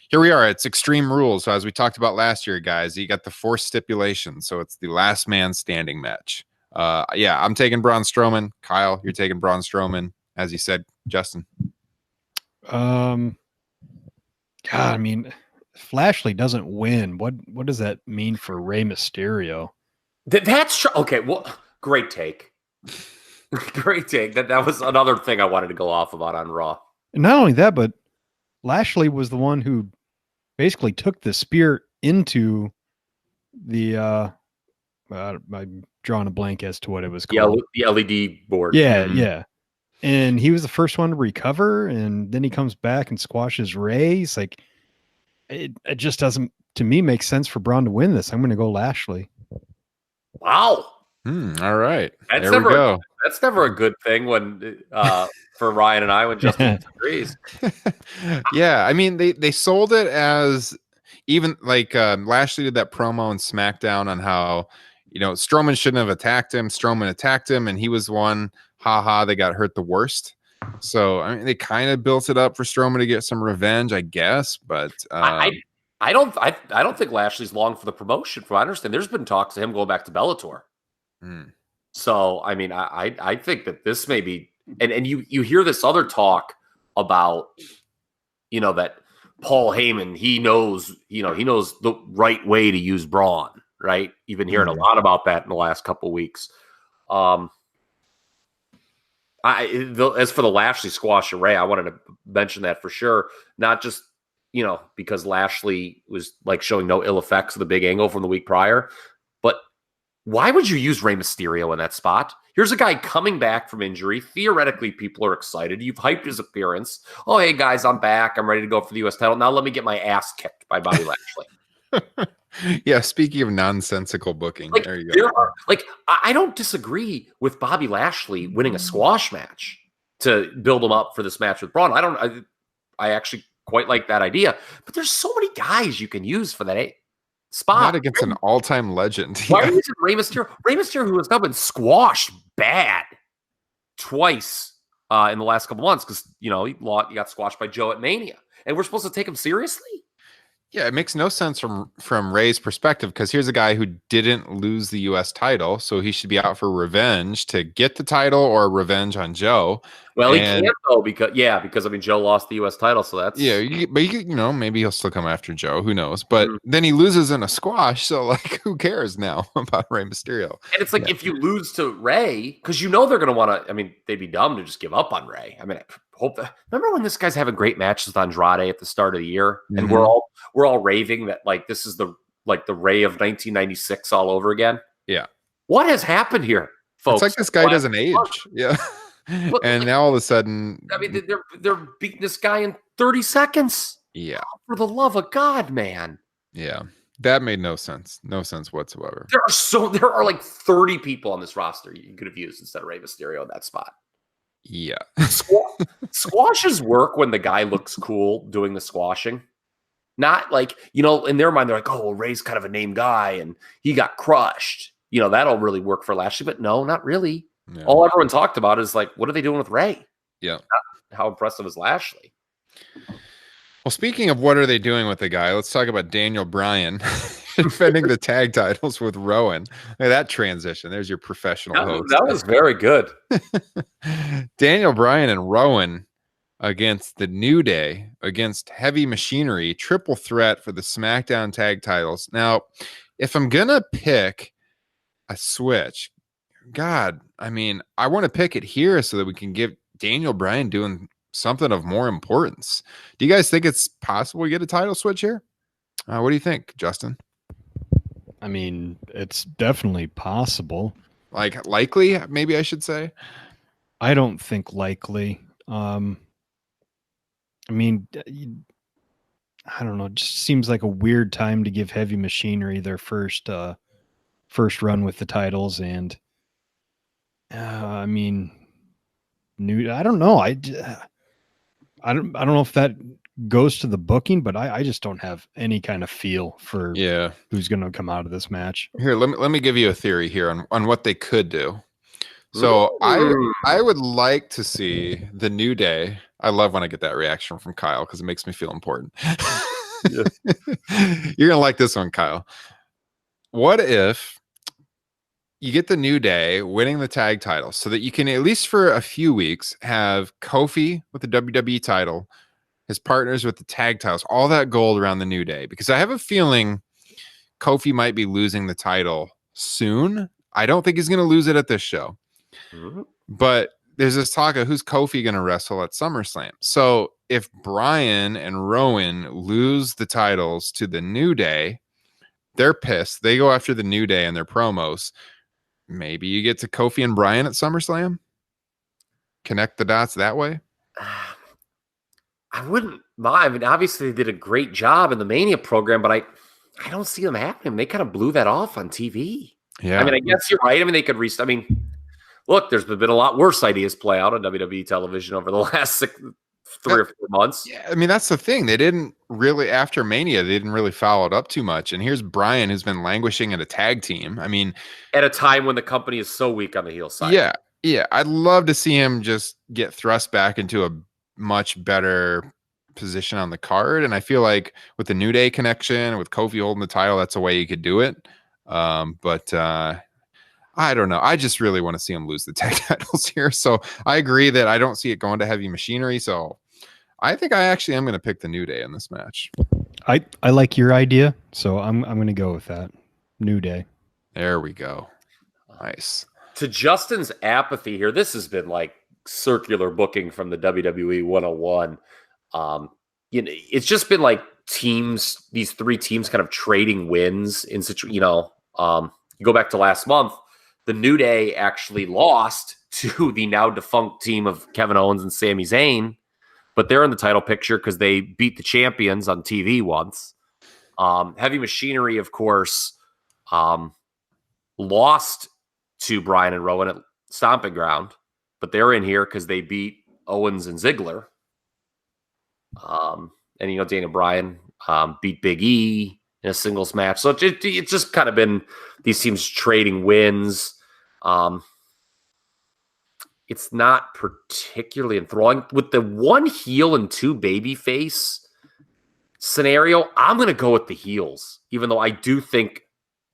here we are. It's Extreme Rules. So as we talked about last year, guys, you got the 4 stipulations. So it's the last man standing match. Yeah, I'm taking Braun Strowman. Kyle, you're taking Braun Strowman, as you said, Justin. God, I mean, if Lashley doesn't win, what does that mean for Rey Mysterio? That's true. Okay, well, great take. Great take. That was another thing I wanted to go off about on Raw. And not only that, but Lashley was the one who basically took the spear into the I'm drawing a blank as to what it was called. The LED board. Yeah, yeah. And he was the first one to recover, and then he comes back and squashes Ray. It's like it just doesn't, to me, make sense for Braun to win this. I'm going to go Lashley. Wow. All right. There we go. That's never a good thing when for Ryan and I when Justin agrees. Yeah, I mean they sold it as even like Lashley did that promo in SmackDown on how Strowman shouldn't have attacked him. Strowman attacked him, and he was the one. They got hurt the worst. So I mean, they kind of built it up for Strowman to get some revenge, I guess. But I don't think Lashley's long for the promotion. From what I understand, there's been talks of him going back to Bellator. So I mean, I think that this may be, and you hear this other talk about, that Paul Heyman, he knows the right way to use Braun, right? You've been hearing a lot about that in the last couple of weeks. As for the Lashley squash array, I wanted to mention that for sure. Not just, because Lashley was like showing no ill effects of the big angle from the week prior, but why would you use Rey Mysterio in that spot? Here's a guy coming back from injury. Theoretically, people are excited. You've hyped his appearance. Oh, hey guys, I'm back. I'm ready to go for the U.S. title. Now let me get my ass kicked by Bobby Lashley. Yeah, speaking of nonsensical booking, there you go. I don't disagree with Bobby Lashley winning a squash match to build him up for this match with Braun. I actually quite like that idea. But there's so many guys you can use for that spot. Not against an all-time legend. Why are you using Rey Mysterio? Rey Mysterio, who has now been squashed bad twice in the last couple months because, he got squashed by Joe at Mania. And we're supposed to take him seriously? Yeah, it makes no sense from Ray's perspective because here's a guy who didn't lose the U.S. title, so he should be out for revenge to get the title or revenge on Joe. Well, he can't though because Joe lost the U.S. title, so that's but maybe he'll still come after Joe. Who knows? But then he loses in a squash, so who cares now about Rey Mysterio? And it's if you lose to Rey, because they're going to want to. I mean, they'd be dumb to just give up on Rey. I mean, remember when this guy's having great matches with Andrade at the start of the year, and we're all raving that this is the Rey of 1996 all over again. Yeah, what has happened here, folks? It's this guy doesn't age. Yeah. But, and now all of a sudden, I mean, they're beating this guy in 30 seconds. Yeah, for the love of God, man. Yeah, that made no sense whatsoever. There are 30 people on this roster you could have used instead of Rey Mysterio in that spot. Yeah, squashes work when the guy looks cool doing the squashing. Not in their mind they're like, oh, well, Ray's kind of a name guy and he got crushed. That'll really work for Lashley, but no, not really. Yeah. All everyone talked about is what are they doing with Rey? Yeah. How impressive is Lashley? Well, speaking of what are they doing with the guy, let's talk about Daniel Bryan defending the tag titles with Rowan. Look at that transition. There's your professional host. That was very good. Daniel Bryan and Rowan against the New Day, against Heavy Machinery, triple threat for the SmackDown tag titles. Now, if I'm going to pick a switch, God, I mean, I want to pick it here so that we can give Daniel Bryan doing something of more importance. Do you guys think it's possible we get a title switch here? What do you think, Justin? I mean, it's definitely possible. Likely, maybe I should say. I don't think likely. I mean, I don't know. It just seems like a weird time to give Heavy Machinery their first run with the titles, and I mean, I don't know. I don't know if that goes to the booking, but I just don't have any kind of feel for who's going to come out of this match. Here, let me give you a theory here on what they could do. So I would like to see the New Day. I love when I get that reaction from Kyle because it makes me feel important. You're gonna like this one, Kyle. What if you get the New Day winning the tag title so that you can, at least for a few weeks, have Kofi with the WWE title, his partners with the tag titles, all that gold around the New Day? Because I have a feeling Kofi might be losing the title soon. I don't think he's going to lose it at this show. But there's this talk of who's Kofi going to wrestle at SummerSlam. So if Bryan and Rowan lose the titles to the New Day, they're pissed. They go after the New Day in their promos. Maybe you get to Kofi and Bryan at SummerSlam? Connect the dots that way? I wouldn't mind. I mean, obviously they did a great job in the Mania program, but I don't see them happening. They kind of blew that off on TV. Yeah. I mean, I guess you're right. I mean, they could look, there's been a lot worse ideas play out on WWE television over the last 3 or 4 months. Yeah, I mean, that's the thing. They didn't really, after Mania, they didn't really follow it up too much. And here's Brian, who's been languishing in a tag team. I mean, at a time when the company is so weak on the heel side. Yeah. I'd love to see him just get thrust back into a much better position on the card. And I feel like with the New Day connection, with Kofi holding the title, that's a way you could do it. But I don't know. I just really want to see him lose the tag titles here. So I agree that I don't see it going to Heavy Machinery. So I think I actually am going to pick the New Day in this match. I like your idea, so I'm going to go with that. New Day. There we go. Nice. To Justin's apathy here, this has been like circular booking from the WWE 101. It's just been like teams, these 3 teams kind of trading wins in such, you go back to last month, the New Day actually lost to the now defunct team of Kevin Owens and Sami Zayn, but they're in the title picture because they beat the champions on TV once. Heavy Machinery, of course, lost to Bryan and Rowan at Stomping Ground, but they're in here because they beat Owens and Ziggler. And Daniel Bryan beat Big E in a singles match. So it's just kind of been these teams trading wins. It's not particularly enthralling. With the 1 heel and 2 babyface scenario, I'm going to go with the heels, even though I do think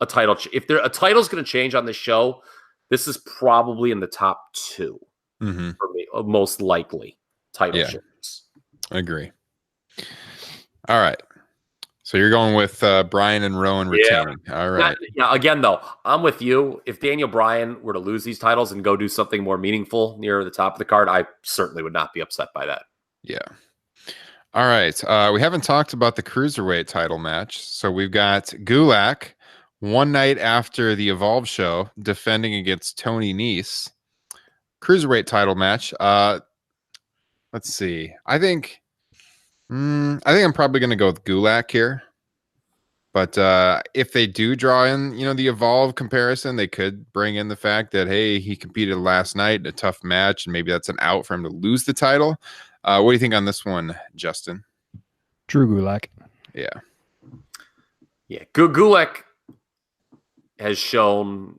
a title, if a title's going to change on this show, this is probably in the top 2 for me, most likely title changes. I agree. All right. So you're going with Bryan and Rowan retaining. All right. Again, though, I'm with you. If Daniel Bryan were to lose these titles and go do something more meaningful near the top of the card, I certainly would not be upset by that. Yeah. All right. We haven't talked about the Cruiserweight title match. So we've got Gulak one night after the Evolve show defending against Tony Nese. Cruiserweight title match. Let's see. I think I'm probably going to go with Gulak here. But if they do draw in, the Evolve comparison, they could bring in the fact that, hey, he competed last night in a tough match, and maybe that's an out for him to lose the title. What do you think on this one, Justin? Drew Gulak. Yeah. Yeah. Gulak has shown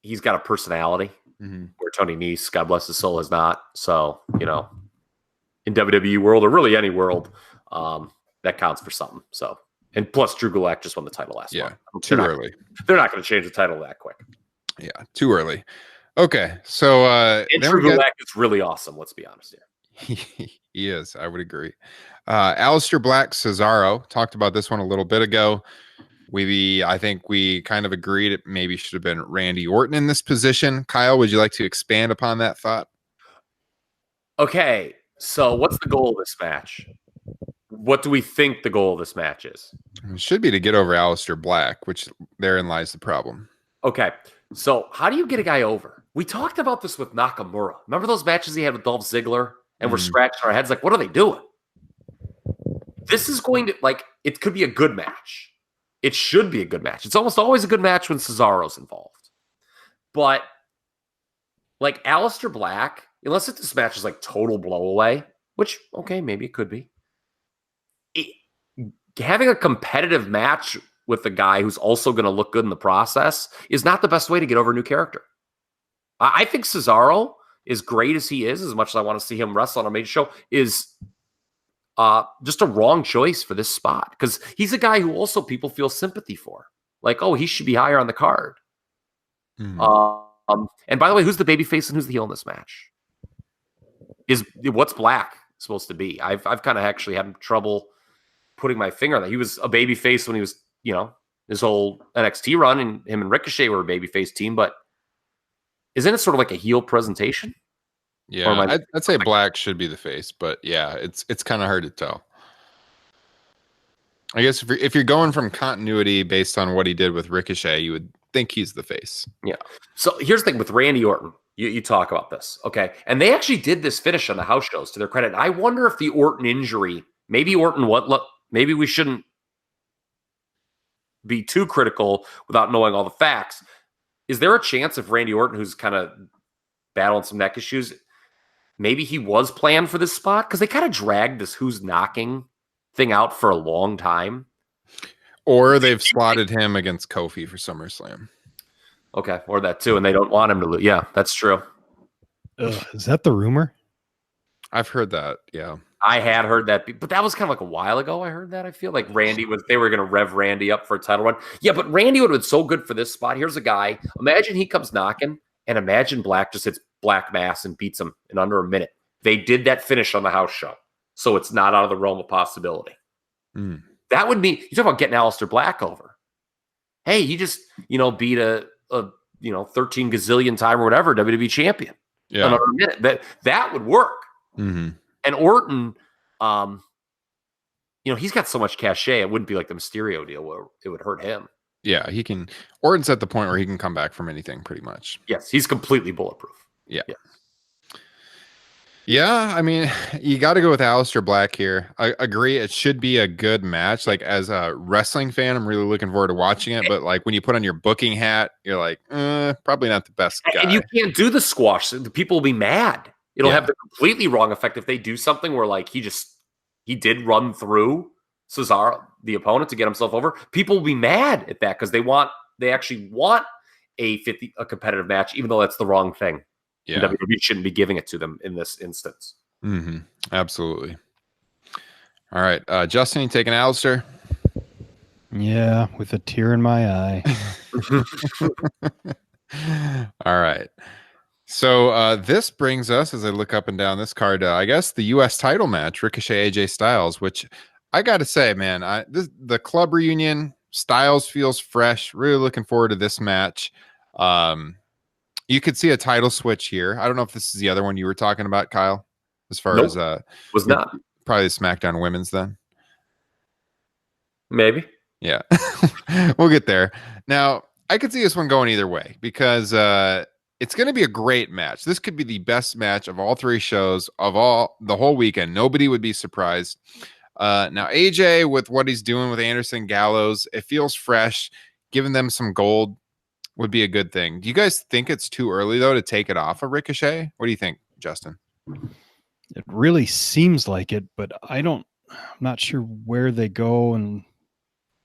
he's got a personality where Tony Nese, God bless his soul, has not. So, in WWE world or really any world, that counts for something. So, and plus Drew Gulak just won the title last month. Too early. They're not going to change the title that quick. Yeah, too early. Okay, so and Drew Gulak is really awesome. Let's be honest here. He is. I would agree. Aleister Black, Cesaro, talked about this one a little bit ago. I think we kind of agreed it maybe should have been Randy Orton in this position. Kyle, would you like to expand upon that thought? Okay, so what's the goal of this match? What do we think the goal of this match is? It should be to get over Aleister Black, which therein lies the problem. Okay, so how do you get a guy over? We talked about this with Nakamura. Remember those matches he had with Dolph Ziggler? And we're scratching our heads like, what are they doing? This is going to, it could be a good match. It should be a good match. It's almost always a good match when Cesaro's involved. But, Aleister Black, unless this match is total blowaway, which, okay, maybe it could be. Having a competitive match with a guy who's also going to look good in the process is not the best way to get over a new character. I think Cesaro, as great as he is, as much as I want to see him wrestle on a major show, is just a wrong choice for this spot. Because he's a guy who also people feel sympathy for. He should be higher on the card. And by the way, who's the babyface and who's the heel in this match? What's Black supposed to be? I've kind of actually had trouble putting my finger on that. He was a babyface when he was, his whole NXT run, and him and Ricochet were a babyface team, but isn't it sort of like a heel presentation? Yeah, I'd say Black should be the face, but yeah, it's kind of hard to tell. I guess if you're going from continuity based on what he did with Ricochet, you would think he's the face. Yeah. So here's the thing with Randy Orton. You talk about this, okay? And they actually did this finish on the house shows to their credit. I wonder if the Orton injury, maybe maybe we shouldn't be too critical without knowing all the facts. Is there a chance if Randy Orton, who's kind of battling some neck issues, maybe he was planned for this spot because they kind of dragged this who's knocking thing out for a long time. Or they've slotted him against Kofi for SummerSlam. Okay, or that too, and they don't want him to lose. Yeah, that's true. Is that the rumor? I've heard that. Yeah, I had heard that, but that was kind of like a while ago. I heard that. I feel like they were going to rev Randy up for a title run. Yeah, but Randy would have been so good for this spot. Here's a guy. Imagine he comes knocking, and imagine Black just hits Black Mass and beats him in under a minute. They did that finish on the house show, so it's not out of the realm of possibility. That would be, you talk about getting Aleister Black over. Hey, he just, beat a 13 gazillion time or whatever WWE champion. Yeah. Another minute. That would work. Mm-hmm. And Orton, he's got so much cachet. It wouldn't be like the Mysterio deal where it would hurt him. Yeah, he can. Orton's at the point where he can come back from anything pretty much. Yes, he's completely bulletproof. Yeah. Yeah, I mean, you got to go with Aleister Black here. I agree. It should be a good match. Like, as a wrestling fan, I'm really looking forward to watching it. But, like, when you put on your booking hat, you're like, probably not the best guy. And you can't do the squash. The people will be mad. It'll have the completely wrong effect if they do something where, like, he did run through Cesaro, the opponent, to get himself over. People will be mad at that because they actually want a competitive match, even though that's the wrong thing. Yeah. WWE shouldn't be giving it to them in this instance. Mm-hmm. Absolutely. All right. Justin, you taking Aleister? Yeah, with a tear in my eye. All right. So this brings us, as I look up and down this card, I guess the U.S. title match, Ricochet AJ Styles, which I got to say, man, the club reunion, Styles feels fresh. Really looking forward to this match. You could see a title switch here. I don't know if this is the other one you were talking about, Kyle, as far as was not probably the SmackDown Women's then. Maybe. Yeah. We'll get there. Now, I could see this one going either way because it's going to be a great match. This could be the best match of all three shows of the whole weekend. Nobody would be surprised. Now, AJ, with what he's doing with Anderson Gallows, it feels fresh. Giving them some gold would be a good thing. Do you guys think it's too early, though, to take it off of Ricochet? What do you think, Justin? It really seems like it, but I'm not sure where they go, and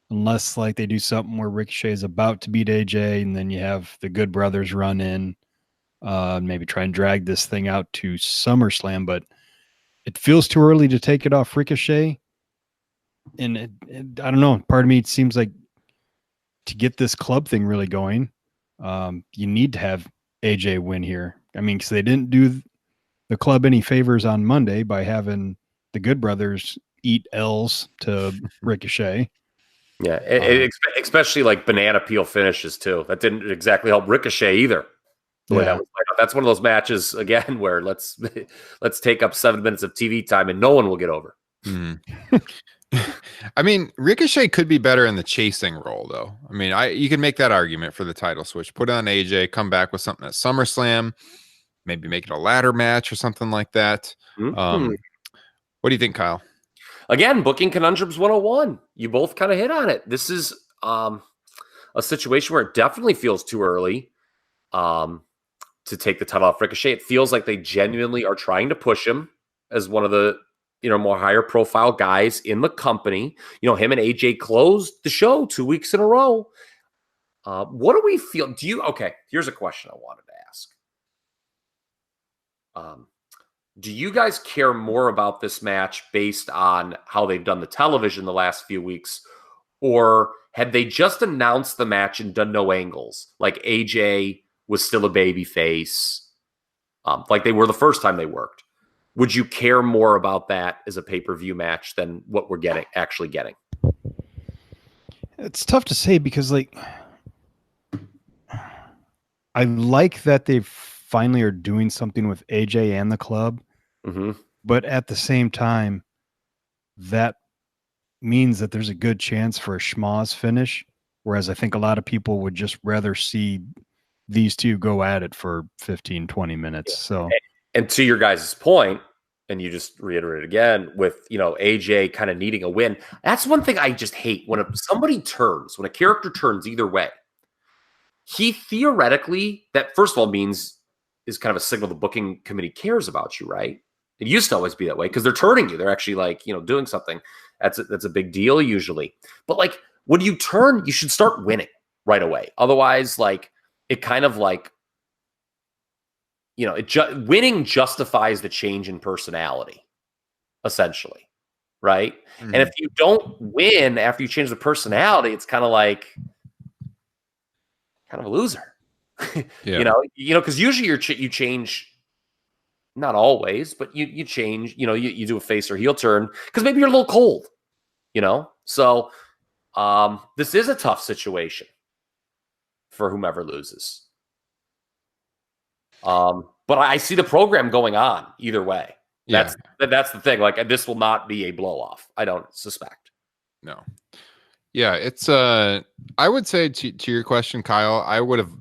unless like they do something where Ricochet is about to beat AJ, and then you have the Good Brothers run in, maybe try and drag this thing out to SummerSlam, but it feels too early to take it off Ricochet. And I don't know. Part of me, it seems like to get this club thing really going, you need to have AJ win here. I mean, because they didn't do the club any favors on Monday by having the Good Brothers eat L's to Ricochet. Yeah, especially like banana peel finishes too. That didn't exactly help Ricochet either. The way that was played out. That's one of those matches again where let's take up 7 minutes of TV time and no one will get over. I mean, Ricochet could be better in the chasing role, though. I mean, you can make that argument for the title switch. Put on AJ, come back with something at SummerSlam, maybe make it a ladder match or something like that. What do you think, Kyle? Again, booking conundrums 101. You both kind of hit on it. This is a situation where it definitely feels too early to take the title off Ricochet. It feels like they genuinely are trying to push him as one of the more higher profile guys in the company. Him and AJ closed the show 2 weeks in a row. What do we feel? Okay, here's a question I wanted to ask. Do you guys care more about this match based on how they've done the television the last few weeks? Or had they just announced the match and done no angles? Like AJ was still a baby face, like they were the first time they worked. Would you care more about that as a pay-per-view match than what we're actually getting? It's tough to say because, like, I like that they finally are doing something with AJ and the club, but at the same time, that means that there's a good chance for a schmoz finish, whereas I think a lot of people would just rather see these two go at it for 15, 20 minutes. So, and to your guys' point, and you just reiterate again with, AJ kind of needing a win. That's one thing I just hate when when a character turns either way. He theoretically, that first of all means is kind of a signal the booking committee cares about you, right? It used to always be that way because they're turning you. They're actually like, doing something. That's a big deal usually. But like when you turn, you should start winning right away. Otherwise, like it kind of like, winning justifies the change in personality, essentially, right? Mm-hmm. And if you don't win after you change the personality, it's kind of like a loser. Yeah. Because usually you change, not always, but you change, you do a face or heel turn because maybe you're a little cold, So this is a tough situation for whomever loses. But I see the program going on either way. That's the thing. Like this will not be a blow off. I don't suspect. No. Yeah, it's I would say to your question, Kyle, I would have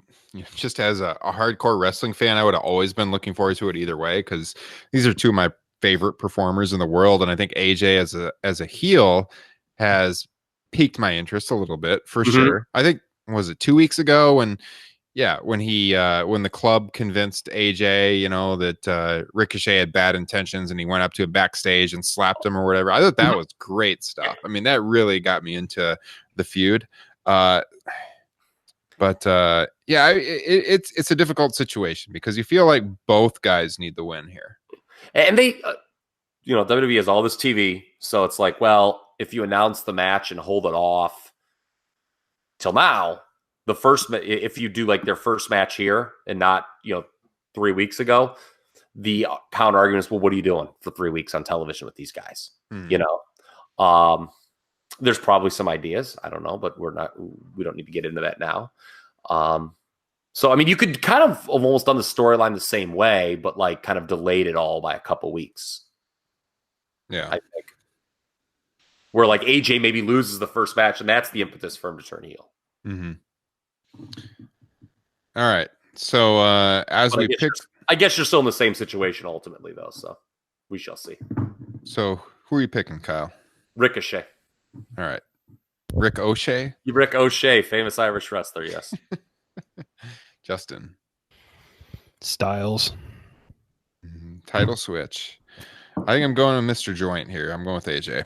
just as a hardcore wrestling fan, I would have always been looking forward to it either way because these are two of my favorite performers in the world, and I think AJ as a heel has piqued my interest a little bit for sure. I think was it 2 weeks ago when he when the club convinced AJ, that Ricochet had bad intentions and he went up to him backstage and slapped him or whatever. I thought that was great stuff. I mean, that really got me into the feud. But it's a difficult situation because you feel like both guys need the win here. And they, WWE has all this TV, so it's like, well, if you announce the match and hold it off till now, if you do like their first match here and not 3 weeks ago, the counter argument is, well, what are you doing for 3 weeks on television with these guys? There's probably some ideas. I don't know, but we don't need to get into that now. So, I mean, you could kind of almost done the storyline the same way, but like kind of delayed it all by a couple weeks. Yeah. I think. Where like AJ maybe loses the first match and that's the impetus for him to turn heel. Mm-hmm. All right. So, I guess you're still in the same situation ultimately though. So we shall see. So who are you picking, Kyle? Ricochet. All right. Rick O'Shea? Rick O'Shea, famous Irish wrestler, yes. Justin. Styles. Title switch. I think I'm going with Mr. Joint here. I'm going with AJ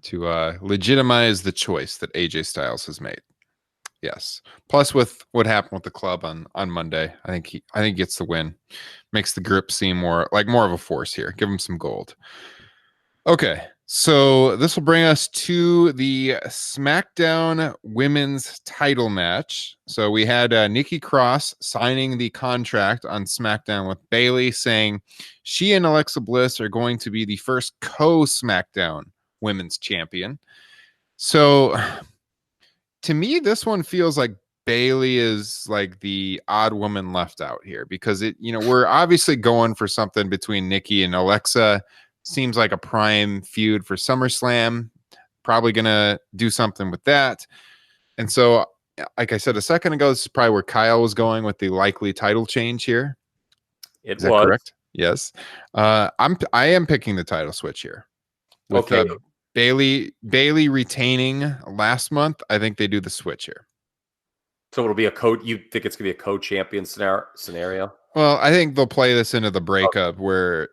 to legitimize the choice that AJ Styles has made. Yes. Plus, with what happened with the club on Monday, I think he gets the win. Makes the grip seem more of a force here. Give him some gold. Okay. So this will bring us to the SmackDown Women's Title match. So we had Nikki Cross signing the contract on SmackDown with Bayley, saying she and Alexa Bliss are going to be the first co-SmackDown Women's Champion. So to me, this one feels like Bayley is like the odd woman left out here because we're obviously going for something between Nikki and Alexa. Seems like a prime feud for SummerSlam. Probably going to do something with that. And so, like I said a second ago, this is probably where Kyle was going with the likely title change here. Is that correct? Yes. I am picking the title switch here. With Bayley retaining last month, I think they do the switch here. So it'll be you think it's going to be a co-champion scenario? Well, I think they'll play this into the breakup where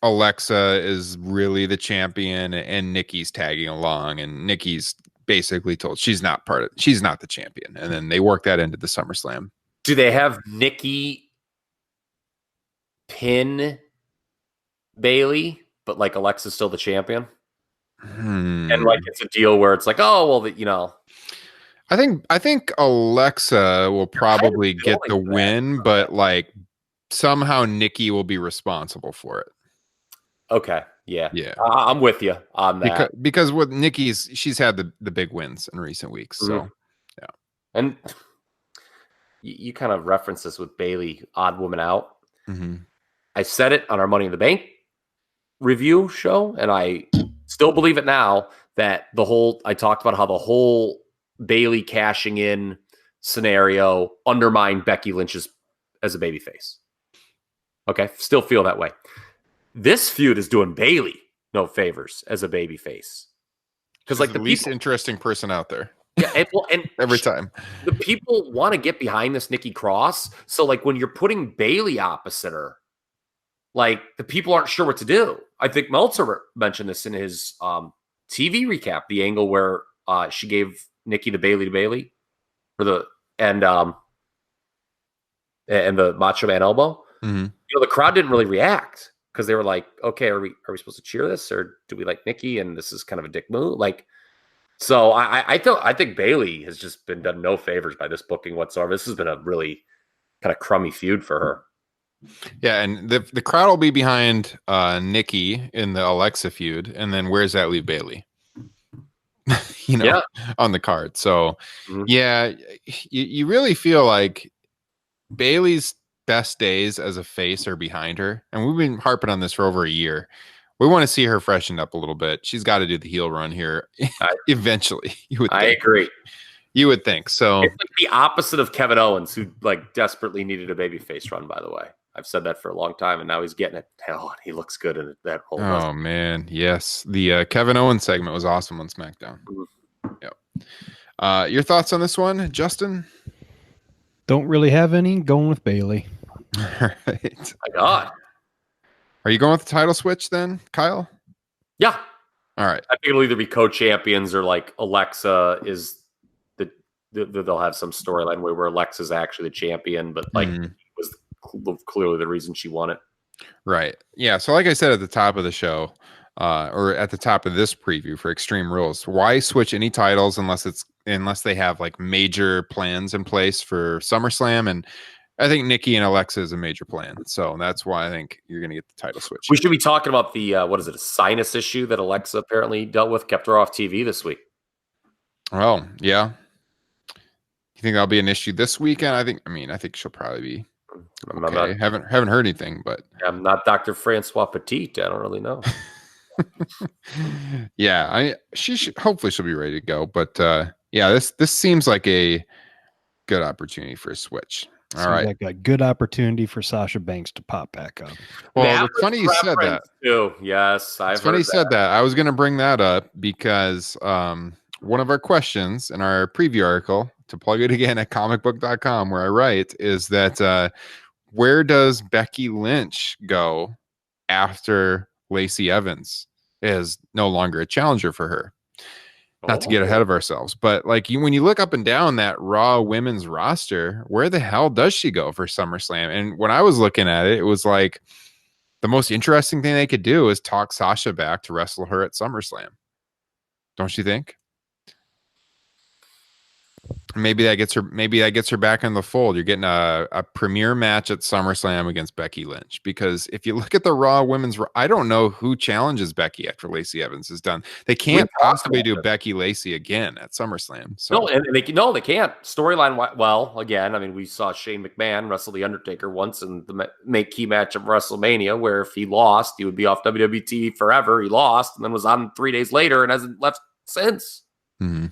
Alexa is really the champion and Nikki's tagging along, and Nikki's basically told she's not the champion. And then they work that into the SummerSlam. Do they have Nikki pin Bayley, but like Alexa's still the champion? And like it's a deal where it's like, oh well, I think Alexa will probably get the win, but like somehow Nikki will be responsible for it. Okay. Yeah. I'm with you on that. Because with Nikki's, she's had the big wins in recent weeks. So, yeah. And you kind of reference this with Bayley, odd woman out. Mm-hmm. I said it on our Money in the Bank review show, and I still believe it now that I talked about how the whole Bayley cashing in scenario undermined Becky Lynch's as a babyface. Okay. Still feel that way. This feud is doing Bayley no favors as a babyface. Because like the least interesting person out there. Yeah, and every time. The people want to get behind this Nikki Cross. So, like, when you're putting Bailey opposite her, like, the people aren't sure what to do. I think Meltzer mentioned this in his TV recap, the angle where she gave Nikki the Bailey to Bailey for the and the Macho Man elbow. Mm-hmm. You know, the crowd didn't really react because they were like, "Okay, are we supposed to cheer this, or do we like Nikki?" And this is kind of a dick move, like. So I think Bailey has just been done no favors by this booking whatsoever. This has been a really kind of crummy feud for her. Yeah, and the crowd will be behind Nikki in the Alexa feud, and then where's that leave Bailey? On the card. So, yeah, you really feel like Bailey's best days as a face are behind her, and we've been harping on this for over a year. We want to see her freshened up a little bit. She's got to do the heel run here eventually. I agree. You would think so. It's like the opposite of Kevin Owens, who like desperately needed a babyface run. By the way, I've said that for a long time, and now he's getting it. Hell, he looks good in that whole. Oh man, yes, the Kevin Owens segment was awesome on SmackDown. Yep. Your thoughts on this one, Justin? Don't really have any. Going with Bailey. All right. My God. Are you going with the title switch then, Kyle? Yeah. All right. I think it'll either be co-champions or like Alexa is they'll have some storyline where Alexa's actually the champion, but like was clearly the reason she won it. Right. Yeah. So like I said at the top of the show, or at the top of this preview for Extreme Rules, why switch any titles unless they have like major plans in place for SummerSlam? And I think Nikki and Alexa is a major plan. So that's why I think you're going to get the title switch. We should be talking about the, a sinus issue that Alexa apparently dealt with, kept her off TV this week. Oh, yeah. You think that'll be an issue this weekend? I think she'll probably be okay. Haven't heard anything, but I'm not Dr. Francois Petit. I don't really know. Yeah, hopefully she'll be ready to go. But yeah, this seems like a good opportunity for a switch. All right, like a good opportunity for Sasha Banks to pop back up. Well, it's funny you said that. Too. Yes, it's funny you said that. I was going to bring that up because one of our questions in our preview article, to plug it again at comicbook.com, where I write, is that where does Becky Lynch go after Lacey Evans is no longer a challenger for her? Not to get ahead of ourselves, but like when you look up and down that Raw women's roster, where the hell does she go for SummerSlam? And when I was looking at it, it was like the most interesting thing they could do is talk Sasha back to wrestle her at SummerSlam. Don't you think? Maybe that gets her back in the fold. You're getting a premiere match at SummerSlam against Becky Lynch, because if you look at the Raw women's, I don't know who challenges Becky after Lacey Evans is done. They can't possibly do Becky Lacey again at SummerSlam. So. They can't. Storyline, well, again, I mean, we saw Shane McMahon wrestle The Undertaker once in the key match of WrestleMania, where if he lost, he would be off WWE TV forever. He lost and then was on 3 days later and hasn't left since. Mm-hmm.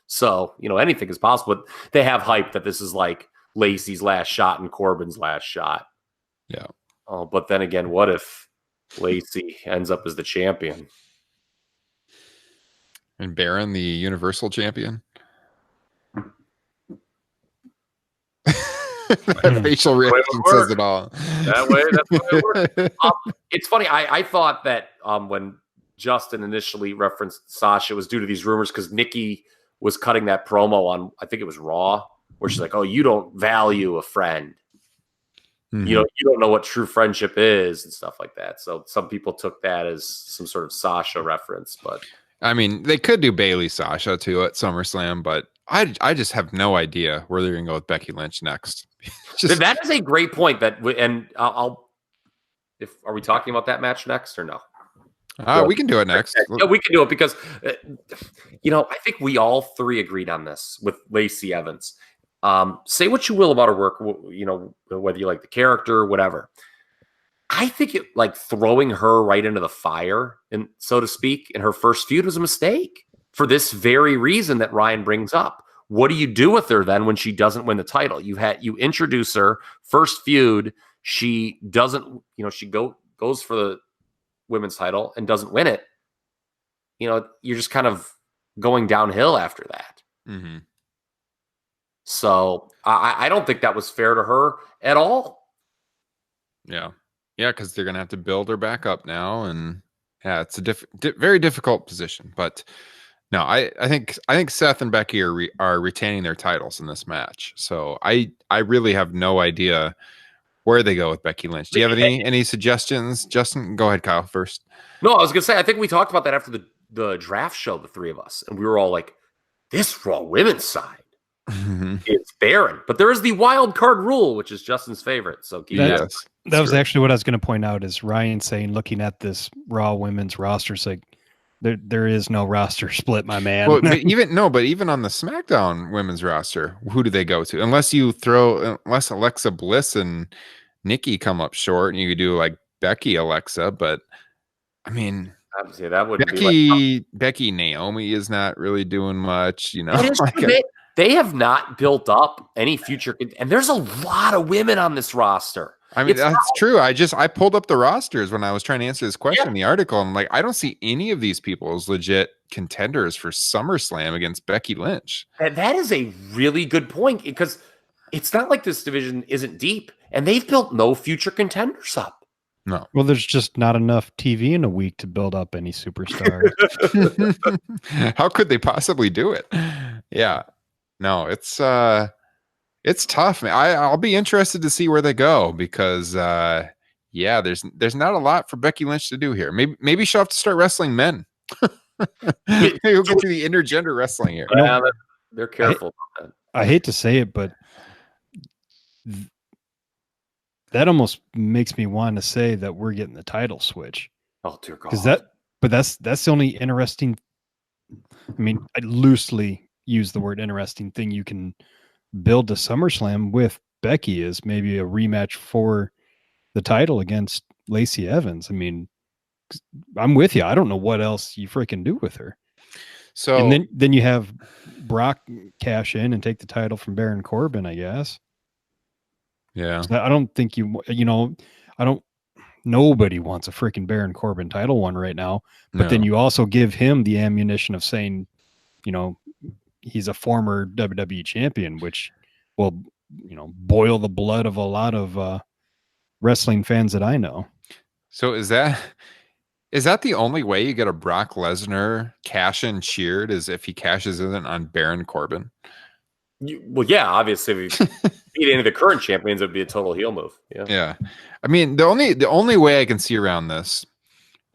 So, anything is possible. But they have hype that this is like Lacey's last shot and Corbin's last shot. Yeah. Oh, but then again, what if Lacey ends up as the champion? And Baron, the Universal Champion? That facial reaction says it all. That's the way it works. It's funny. I thought that when Justin initially referenced Sasha, it was due to these rumors because Nikki was cutting that promo on, I think it was Raw, where she's like, "Oh, you don't value a friend. Mm-hmm. You don't know what true friendship is," and stuff like that. So some people took that as some sort of Sasha reference. But I mean, they could do Bailey Sasha too at SummerSlam, but I just have no idea where they're going to go with Becky Lynch next. That is a great point. Are we talking about that match next or no? We can do it next. Yeah, we can do it because, I think we all three agreed on this with Lacey Evans. Say what you will about her work, whether you like the character, whatever. I think throwing her right into the fire, and so to speak, in her first feud was a mistake for this very reason that Ryan brings up. What do you do with her then when she doesn't win the title? You introduce her first feud. She doesn't, she goes for the women's title and doesn't win it. You're just kind of going downhill after that. Mm-hmm. So I don't think that was fair to her at all. Yeah. Yeah, because they're going to have to build her back up now. And yeah, it's a very difficult position. But no, I think Seth and Becky are retaining their titles in this match. So I really have no idea where they go with Becky Lynch. Do you have any suggestions, Justin? Go ahead, Kyle, first. No, I was gonna say I think we talked about that after the draft show, the three of us, and we were all like, "This Raw women's side is barren," but there is the wild card rule, which is Justin's favorite. So that was actually what I was going to point out. Is Ryan saying, looking at this Raw women's roster, it's like there is no roster split, my man. Well, but even on the SmackDown women's roster, who do they go to? Unless Alexa Bliss and Nikki come up short, and you could do like Becky Alexa, but I mean, obviously that would Becky Naomi is not really doing much, you know. They have not built up any future, and there's a lot of women on this roster. I mean, that's true. I pulled up the rosters when I was trying to answer this question in the article. I'm like, I don't see any of these people as legit contenders for SummerSlam against Becky Lynch. And that is a really good point, because it's not like this division isn't deep, and they've built no future contenders up. No. Well, there's just not enough TV in a week to build up any superstars. How could they possibly do it? Yeah. No, it's tough, man. I'll be interested to see where they go, because there's not a lot for Becky Lynch to do here. Maybe she'll have to start wrestling men. Maybe we'll get to the intergender wrestling here. Yeah, they're careful about that. I hate to say it, but that almost makes me want to say that we're getting the title switch. Oh dear God! That's the only interesting. I mean, I loosely use the word interesting thing you can build to SummerSlam with Becky is maybe a rematch for the title against Lacey Evans. I mean, I'm with you. I don't know what else you freaking do with her. So and then you have Brock cash in and take the title from Baron Corbin, I guess. Yeah. So I don't think nobody wants a freaking Baron Corbin title one right now. But then you also give him the ammunition of saying, he's a former WWE champion, which will, boil the blood of a lot of wrestling fans that I know. So is that the only way you get a Brock Lesnar cash in cheered, is if he cashes in on Baron Corbin? Well, yeah, obviously, if you beat any of the current champions, it would be a total heel move. Yeah. Yeah. I mean, the only way I can see around this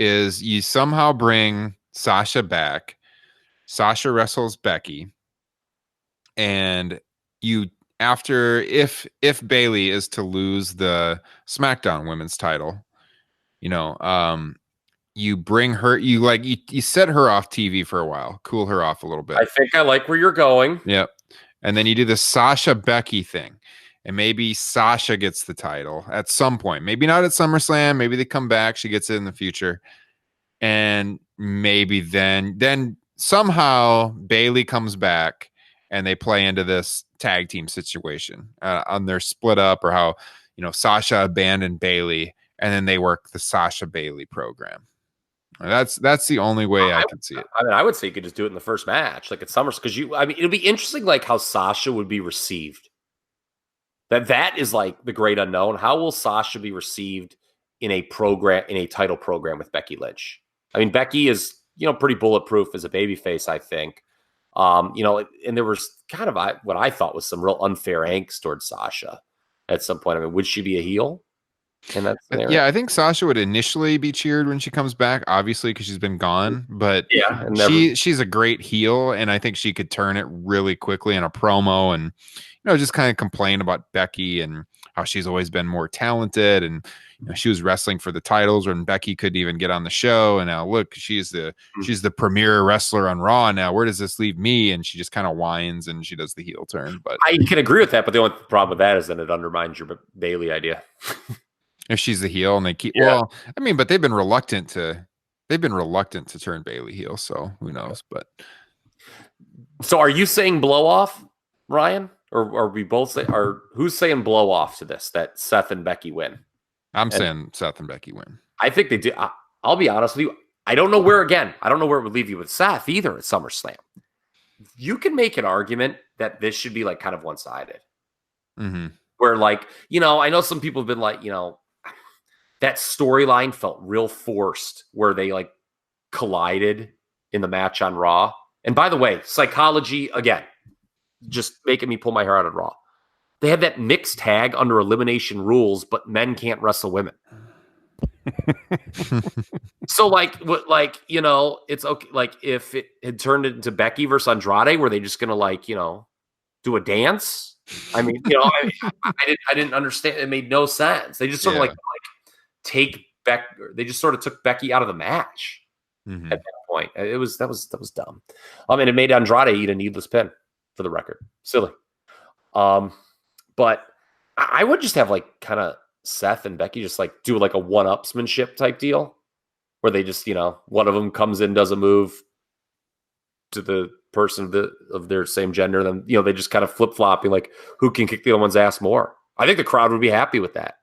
is you somehow bring Sasha back. Sasha wrestles Becky. And if Bayley is to lose the SmackDown Women's title, you bring her, you set her off TV for a while, cool her off a little bit. I think I like where you're going. Yep. And then you do the Sasha Becky thing, and maybe Sasha gets the title at some point. Maybe not at SummerSlam. Maybe they come back. She gets it in the future. And maybe then somehow Bayley comes back and they play into this tag team situation on their split up, or how, Sasha abandoned Bayley, and then they work the Sasha Bayley program. That's the only way I can see it. I mean, I would say you could just do it in the first match, like at SummerSlam, because it'll be interesting, like how Sasha would be received. That is like the great unknown. How will Sasha be received in a title program with Becky Lynch? I mean, Becky is, pretty bulletproof as a babyface, I think. And there was kind of what I thought was some real unfair angst towards Sasha at some point. I mean, would she be a heel in that scenario? Yeah, I think Sasha would initially be cheered when she comes back, obviously, because she's been gone. But she's a great heel, and I think she could turn it really quickly in a promo and, just kind of complain about Becky and how she's always been more talented, and she was wrestling for the titles when Becky couldn't even get on the show, and now look, she's the premier wrestler on Raw now. Where does this leave me? And she just kind of whines and she does the heel turn. But I can agree with that, but the only problem with that is that it undermines your Bayley idea. If she's the heel and they keep well, I mean, but they've been reluctant to turn Bayley heel, so who knows? But so are you saying blow off, Ryan? Or are we both who's saying blow off to this, that Seth and Becky win? I'm saying Seth and Becky win. I think they do. I'll be honest with you. I don't know where it would leave you with Seth either at SummerSlam. you can make an argument that this should be like kind of one-sided. Mm-hmm. Where like, I know some people have been like, that storyline felt real forced where they like collided in the match on Raw. And by the way, psychology, again, just making me pull my hair out of Raw. They had that mixed tag under elimination rules, but men can't wrestle women. So it's okay. Like if it had turned into Becky versus Andrade, were they just going to like, do a dance? I mean, I didn't understand. It made no sense. They just sort of like take Becky. They just sort of took Becky out of the match at that point. That was dumb. And it made Andrade eat a needless pin, for the record. Silly. But I would just have like kind of Seth and Becky just like do like a one-upsmanship type deal where they just, one of them comes in, does a move to the person of their same gender. Then, they just kind of flip-flopping like who can kick the other one's ass more. I think the crowd would be happy with that.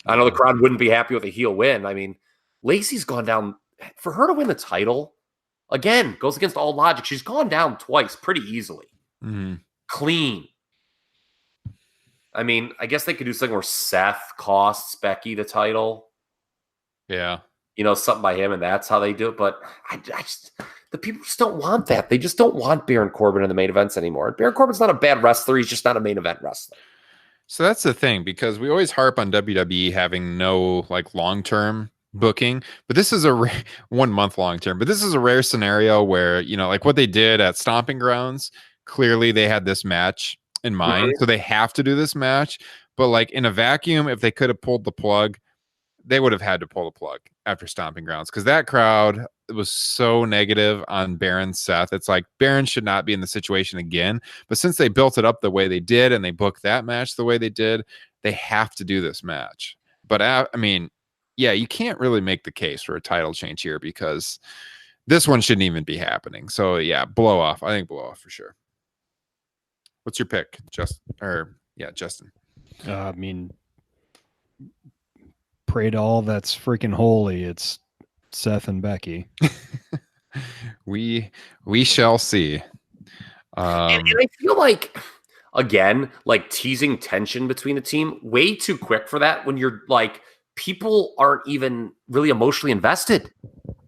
I know the crowd wouldn't be happy with a heel win. I mean, Lacey's gone down for her to win the title. Again, goes against all logic. She's gone down twice pretty easily. Clean. I mean, I guess they could do something where Seth costs Becky the title. Yeah. Something by him, and that's how they do it. But I just, the people just don't want that. They just don't want Baron Corbin in the main events anymore. Baron Corbin's not a bad wrestler. He's just not a main event wrestler. So that's the thing, because we always harp on WWE having no like long-term booking, but this is a 1 month long-term. But this is a rare scenario where, like what they did at Stomping Grounds, clearly they had this match in mind, so they have to do this match. But like in a vacuum, if they could have pulled the plug, they would have had to pull the plug after Stomping Grounds, because that crowd was so negative on Baron Seth. It's like Baron should not be in the situation again. But since they built it up the way they did and they booked that match the way they did, they have to do this match. But I mean, yeah, you can't really make the case for a title change here because this one shouldn't even be happening. So yeah, blow off. I think blow off for sure. What's your pick, Justin? I mean, pray to all that's freaking holy. It's Seth and Becky. we shall see. And I feel like, again, like teasing tension between the team way too quick for that when you're like, people aren't even really emotionally invested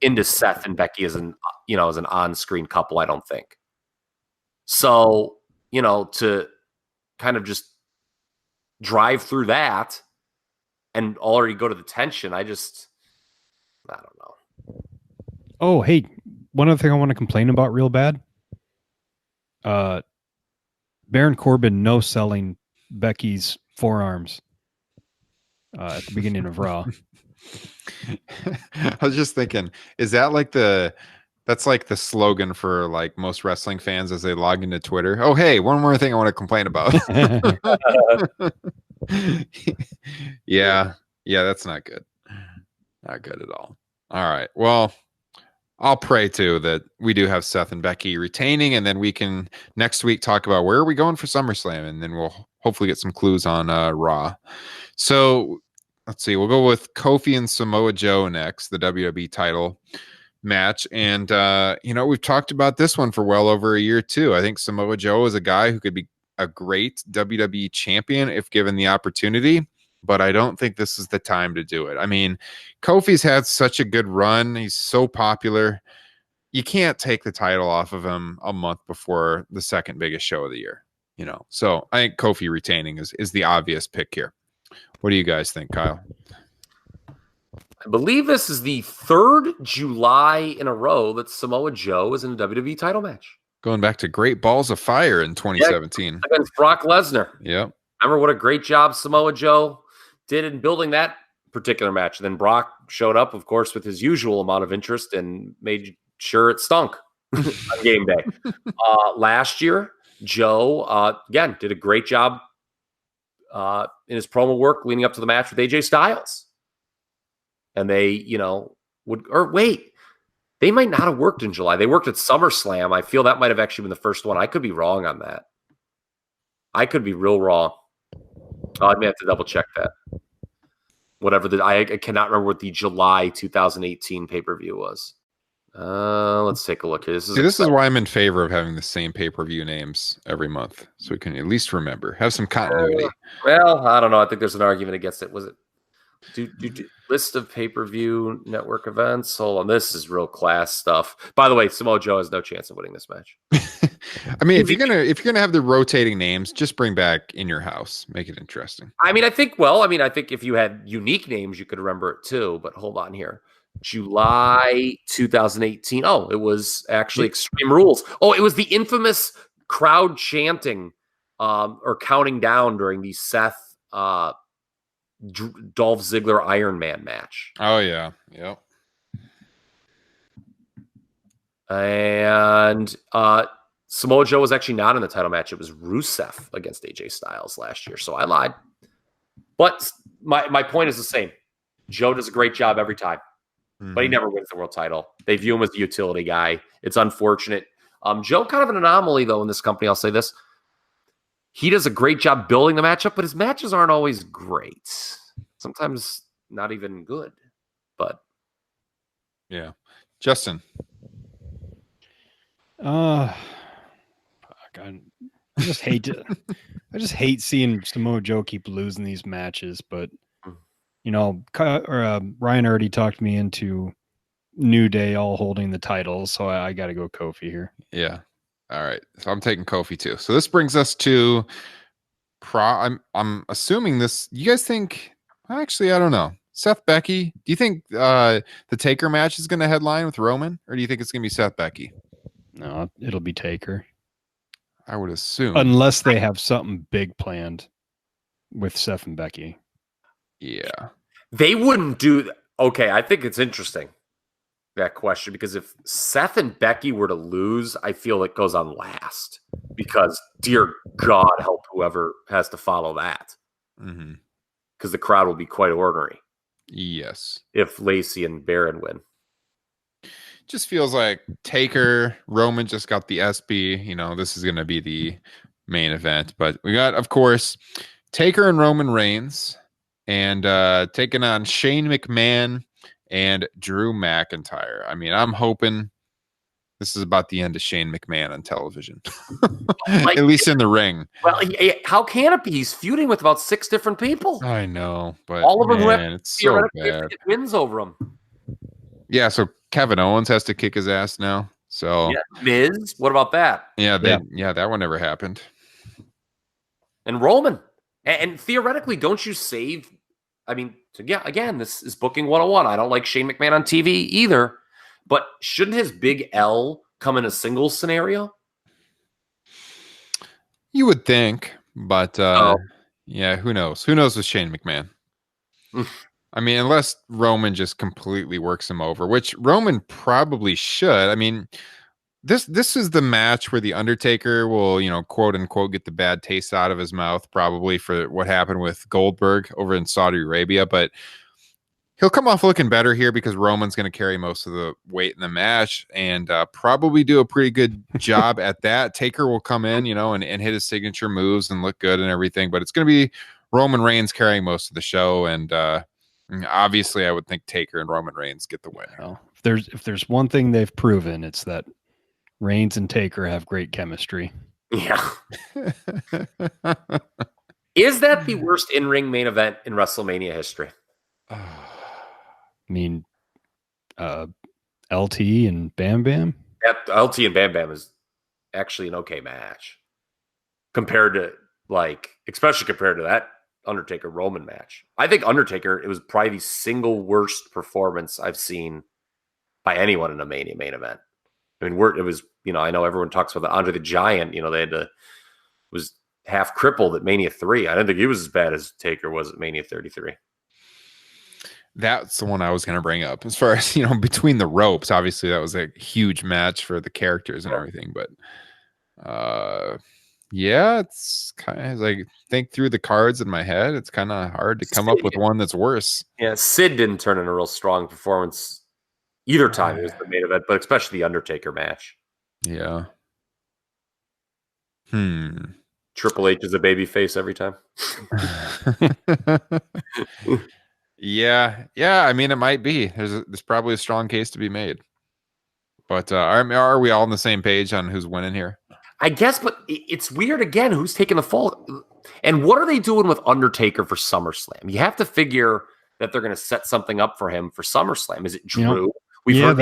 into Seth and Becky as an on-screen couple, I don't think. So, to kind of just drive through that and already go to the tension, I don't know. Oh, hey, one other thing I want to complain about real bad. Baron Corbin no-selling Becky's forearms at the beginning of Raw. I was just thinking, is that like that's like the slogan for like most wrestling fans as they log into Twitter? Oh, hey, one more thing I want to complain about. Yeah, that's not good. Not good at all. All right. Well, I'll pray too that we do have Seth and Becky retaining, and then we can next week talk about where are we going for SummerSlam, and then we'll hopefully get some clues on Raw. So let's see. We'll go with Kofi and Samoa Joe next, the WWE title match. And, we've talked about this one for well over a year too. I think Samoa Joe is a guy who could be a great WWE champion if given the opportunity, but I don't think this is the time to do it. I mean, Kofi's had such a good run. He's so popular. You can't take the title off of him a month before the second biggest show of the year, So I think Kofi retaining is the obvious pick here. What do you guys think, Kyle? I believe this is the 3rd July in a row that Samoa Joe is in a WWE title match. Going back to Great Balls of Fire in 2017. Against Brock Lesnar. Yep. Remember what a great job Samoa Joe did in building that particular match. And then Brock showed up, of course, with his usual amount of interest and made sure it stunk on game day. Last year, Joe, again, did a great job in his promo work leading up to the match with AJ Styles. And they, they might not have worked in July. They worked at SummerSlam. I feel that might have actually been the first one. I could be wrong on that. I could be real wrong. I may have to double check that. Whatever I cannot remember what the July 2018 pay-per-view was. Let's take a look here. This is why I'm in favor of having the same pay-per-view names every month, so we can at least remember, have some continuity. Well, I don't know. I think there's an argument against it. Was it do list of pay-per-view network events? Hold on, this is real class stuff. By the way, Samoa Joe has no chance of winning this match. I mean, if you're gonna have the rotating names, just bring back In Your House, make it interesting. I think if you had unique names, you could remember it too. But hold on here. July 2018. Oh, it was actually Extreme Rules. Oh, it was the infamous crowd chanting or counting down during the Seth Dolph Ziggler Iron Man match. Oh, yeah. Yep. And Samoa Joe was actually not in the title match. It was Rusev against AJ Styles last year. So I lied. But my point is the same. Joe does a great job every time. But he never wins the world title. They view him as the utility guy. It's unfortunate. Joe, kind of an anomaly, though, in this company. I'll say this. He does a great job building the matchup, but his matches aren't always great. Sometimes not even good. But yeah. Justin. I just hate seeing Samoa Joe keep losing these matches, but Ryan already talked me into New Day all holding the titles, so I got to go Kofi here. Yeah. All right. So I'm taking Kofi too. So this brings us to I'm assuming this. You guys think? Actually, I don't know. Seth Becky. Do you think the Taker match is going to headline with Roman, or do you think it's going to be Seth Becky? No, it'll be Taker. I would assume, unless they have something big planned with Seth and Becky. Yeah. They wouldn't do that. Okay, I think it's interesting, that question, because if Seth and Becky were to lose, I feel it goes on last. Because, dear God, help whoever has to follow that. Because the crowd will be quite ornery. Yes. If Lacey and Baron win. Just feels like Taker, Roman just got the SB. This is going to be the main event. But we got, of course, Taker and Roman Reigns. And taking on Shane McMahon and Drew McIntyre. I mean, I'm hoping this is about the end of Shane McMahon on television. At least in the ring. Well, how can it be? He's feuding with about 6 different people. I know, but all of them who have it's so bad. Wins over him. Yeah, so Kevin Owens has to kick his ass now. So Miz, what about that? Yeah, that one never happened. And Roman. And theoretically, don't you save? I mean, again, this is booking 101. I don't like Shane McMahon on TV either. But shouldn't his big L come in a singles scenario? You would think. But, yeah, who knows? Who knows with Shane McMahon? I mean, unless Roman just completely works him over, which Roman probably should. I mean, This is the match where the Undertaker will, quote unquote, get the bad taste out of his mouth, probably for what happened with Goldberg over in Saudi Arabia. But he'll come off looking better here because Roman's going to carry most of the weight in the match and probably do a pretty good job at that. Taker will come in, and hit his signature moves and look good and everything. But it's going to be Roman Reigns carrying most of the show. And obviously, I would think Taker and Roman Reigns get the win. Well, if there's one thing they've proven, it's that Reigns and Taker have great chemistry. Yeah. Is that the worst in-ring main event in WrestleMania history? I mean, LT and Bam Bam? LT and Bam Bam is actually an okay match. Especially compared to that Undertaker Roman match. I think Undertaker, it was probably the single worst performance I've seen by anyone in a Mania main event. I mean, it was, I know everyone talks about the Andre the Giant, was half crippled at Mania 3. I didn't think he was as bad as Taker was at Mania 33. That's the one I was going to bring up. As far as, between the ropes, obviously that was a huge match for the characters and everything. But, it's kind of like think through the cards in my head. It's kind of hard to come up with one that's worse. Yeah, Sid didn't turn in a real strong performance either time. It was the main event, but especially the Undertaker match. Yeah. Triple H is a baby face every time. Yeah. I mean, it might be. There's probably a strong case to be made. But are we all on the same page on who's winning here? I guess, but it's weird again. Who's taking the fall? And what are they doing with Undertaker for SummerSlam? You have to figure that they're going to set something up for him for SummerSlam. Is it Drew? We've heard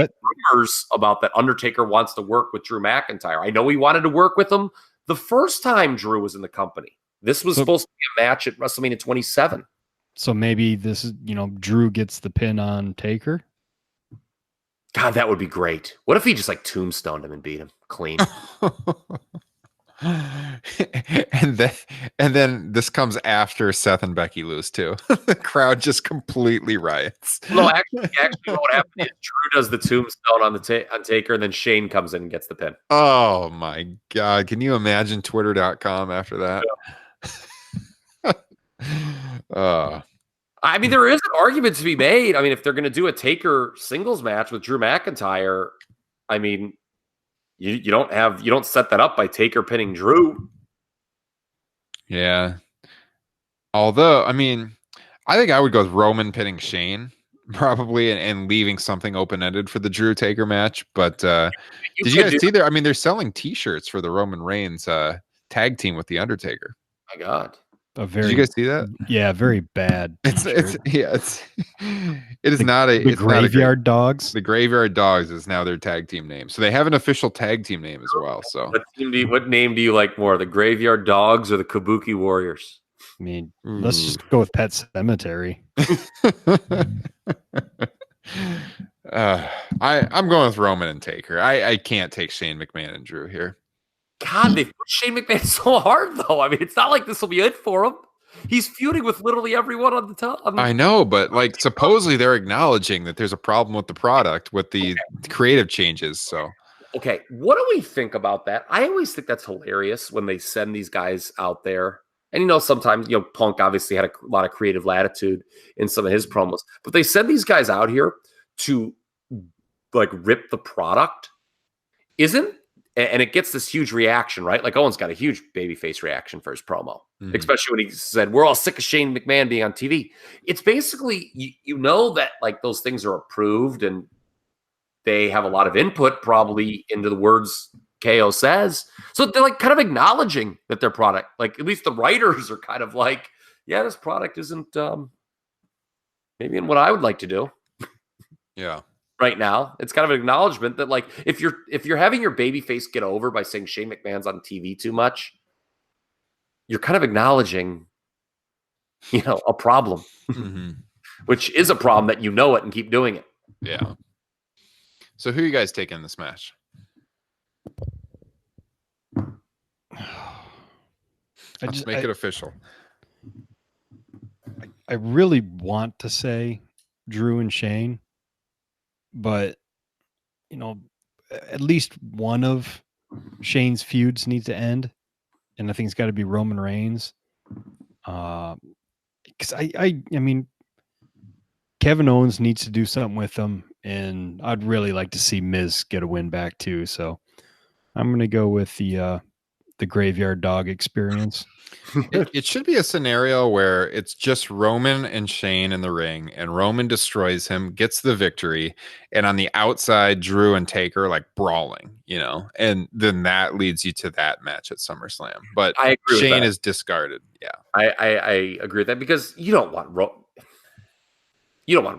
rumors about that Undertaker wants to work with Drew McIntyre. I know he wanted to work with him the first time Drew was in the company. This was supposed to be a match at WrestleMania 27. So maybe this is, Drew gets the pin on Taker. God, that would be great. What if he just tombstoned him and beat him clean? and then this comes after Seth and Becky lose too. The crowd just completely riots. No, actually, what happened is Drew does the tombstone on Taker, and then Shane comes in and gets the pin. Oh my God! Can you imagine Twitter.com after that? Yeah. I mean, there is an argument to be made. I mean, if they're going to do a Taker singles match with Drew McIntyre, I mean, you don't set that up by Taker pinning Drew. Yeah. Although, I mean, I think I would go with Roman pinning Shane probably and leaving something open-ended for the Drew Taker match. But did you guys see there? I mean, they're selling T-shirts for the Roman Reigns tag team with the Undertaker. My God. Did you guys see that? Yeah, very bad. It is not a Graveyard Dogs. The Graveyard Dogs is now their tag team name. So they have an official tag team name as well. So what name do you like more, the Graveyard Dogs or the Kabuki Warriors? I mean, let's just go with Pet Cemetery. I'm going with Roman and Taker. I can't take Shane McMahon and Drew here. God, they put Shane McMahon so hard, though. I mean, it's not like this will be it for him. He's feuding with literally everyone on the top. I know, but supposedly they're acknowledging that there's a problem with the product, with the creative changes. So, okay, what do we think about that? I always think that's hilarious when they send these guys out there. And sometimes Punk obviously had a lot of creative latitude in some of his promos, but they send these guys out here to rip the product. And it gets this huge reaction, right? Owen's got a huge babyface reaction for his promo, especially when he said, "We're all sick of Shane McMahon being on TV." It's basically, that those things are approved and they have a lot of input probably into the words KO says. So they're kind of acknowledging that their product, at least the writers are kind of yeah, this product isn't maybe in what I would like to do. Yeah. Right now, it's kind of an acknowledgement that if you're having your babyface get over by saying Shane McMahon's on TV too much, you're kind of acknowledging, a problem, which is a problem that it and keep doing it. Yeah. So who are you guys taking in this match? Let's make it official. I really want to say Drew and Shane. But, at least one of Shane's feuds needs to end. And I think it's got to be Roman Reigns. Because I mean, Kevin Owens needs to do something with them. And I'd really like to see Miz get a win back too. So I'm going to go with the Graveyard Dog experience. It should be a scenario where it's just Roman and Shane in the ring, and Roman destroys him, gets the victory, and on the outside, Drew and Taker brawling, and then that leads you to that match at SummerSlam. But I agree Shane is discarded. Yeah, I agree with that, because you don't want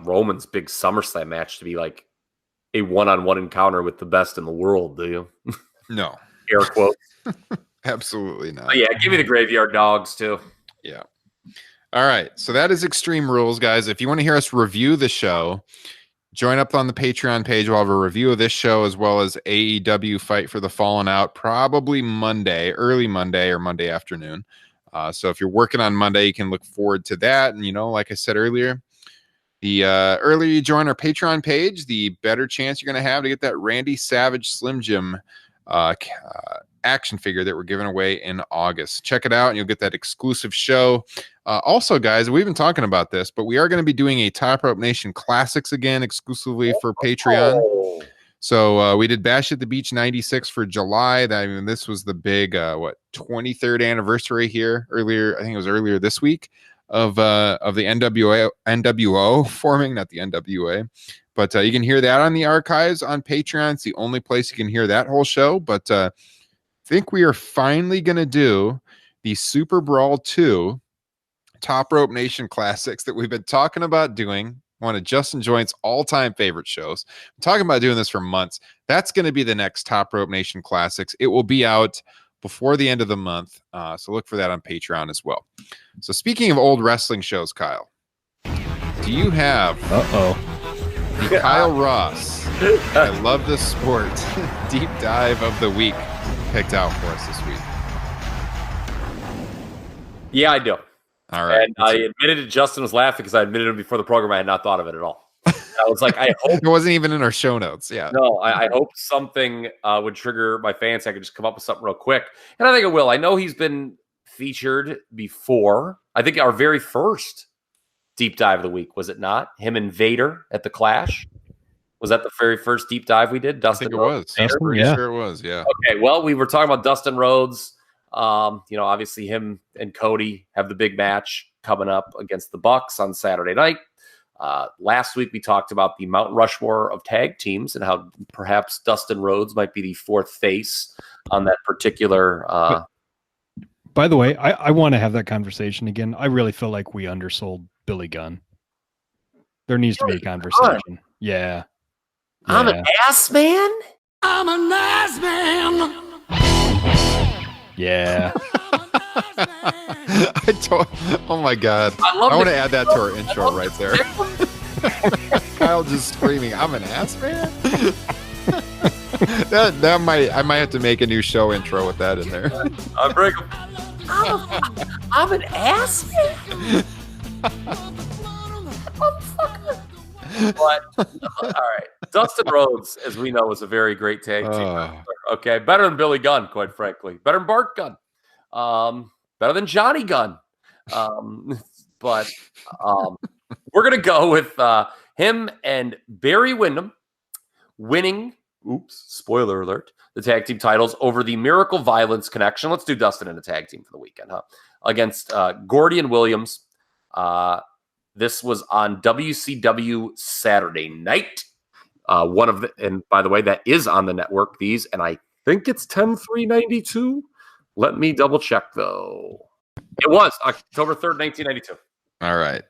Roman's big SummerSlam match to be a one-on-one encounter with the best in the world, do you? No. Air quotes. Absolutely not. But yeah, give me the Graveyard Dogs too. Yeah. All right. So that is Extreme Rules, guys. If you want to hear us review the show, join up on the Patreon page. We'll have a review of this show as well as AEW Fight for the Fallen Out, probably early Monday or Monday afternoon. So if you're working on Monday, you can look forward to that. And, like I said earlier, the earlier you join our Patreon page, the better chance you're going to have to get that Randy Savage Slim Jim action figure that we're giving away in August. Check it out and you'll get that exclusive show. Also, guys, we've been talking about this, but we are going to be doing a Top Rope Nation Classics again exclusively for Patreon. So we did Bash at the Beach 96 for July. This was the big 23rd anniversary here earlier. I think it was earlier this week of the NWO forming, not the NWA. But you can hear that on the archives on Patreon. It's the only place you can hear that whole show. But I think we are finally going to do the Super Brawl 2 Top Rope Nation Classics that we've been talking about doing. One of Justin Joint's all-time favorite shows. I'm talking about doing this for months. That's going to be the next Top Rope Nation Classics. It will be out before the end of the month. So look for that on Patreon as well. So speaking of old wrestling shows, Kyle, do you have the Kyle Ross I Love This Sport Deep Dive of the Week picked out for us this week? Yeah, I do. All right. And I admitted it. Justin was laughing because I admitted it before the program. I had not thought of it at all. I was like, I hope it wasn't even in our show notes. Yeah. No, I hope something would trigger my fans. I could just come up with something real quick. And I think it will. I know he's been featured before. I think our very first deep dive of the week, was it not? Him and Vader at the Clash. Was that the very first deep dive we did? Dustin I think it Rhodes, was. Vader? Pretty sure it was. Yeah. Okay. Well, we were talking about Dustin Rhodes. Obviously him and Cody have the big match coming up against the Bucks on Saturday night. Last week we talked about the Mount Rushmore of tag teams and how perhaps Dustin Rhodes might be the fourth face on that particular. By the way, I want to have that conversation again. I really feel like we undersold Billy Gunn. There needs to be a conversation. Yeah. I'm an ass man. I'm a nice man. Yeah. Oh my God. I want to add that to our intro right there. Kyle just screaming, I'm an ass man. I might have to make a new show intro with that in there. I'm an ass man. But all right, Dustin Rhodes, as we know, is a very great tag team. Okay, better than Billy Gunn, quite frankly. Better than Bart Gunn. Better than Johnny Gunn. But we're gonna go with him and Barry Windham winning. Oops, spoiler alert! The tag team titles over the Miracle Violence Connection. Let's do Dustin in a tag team for the weekend, against Gordy and Williams. This was on WCW Saturday night. And by the way, that is on the network. And I think it's 10/3/92. Let me double check though. It was October 3rd, 1992. All right.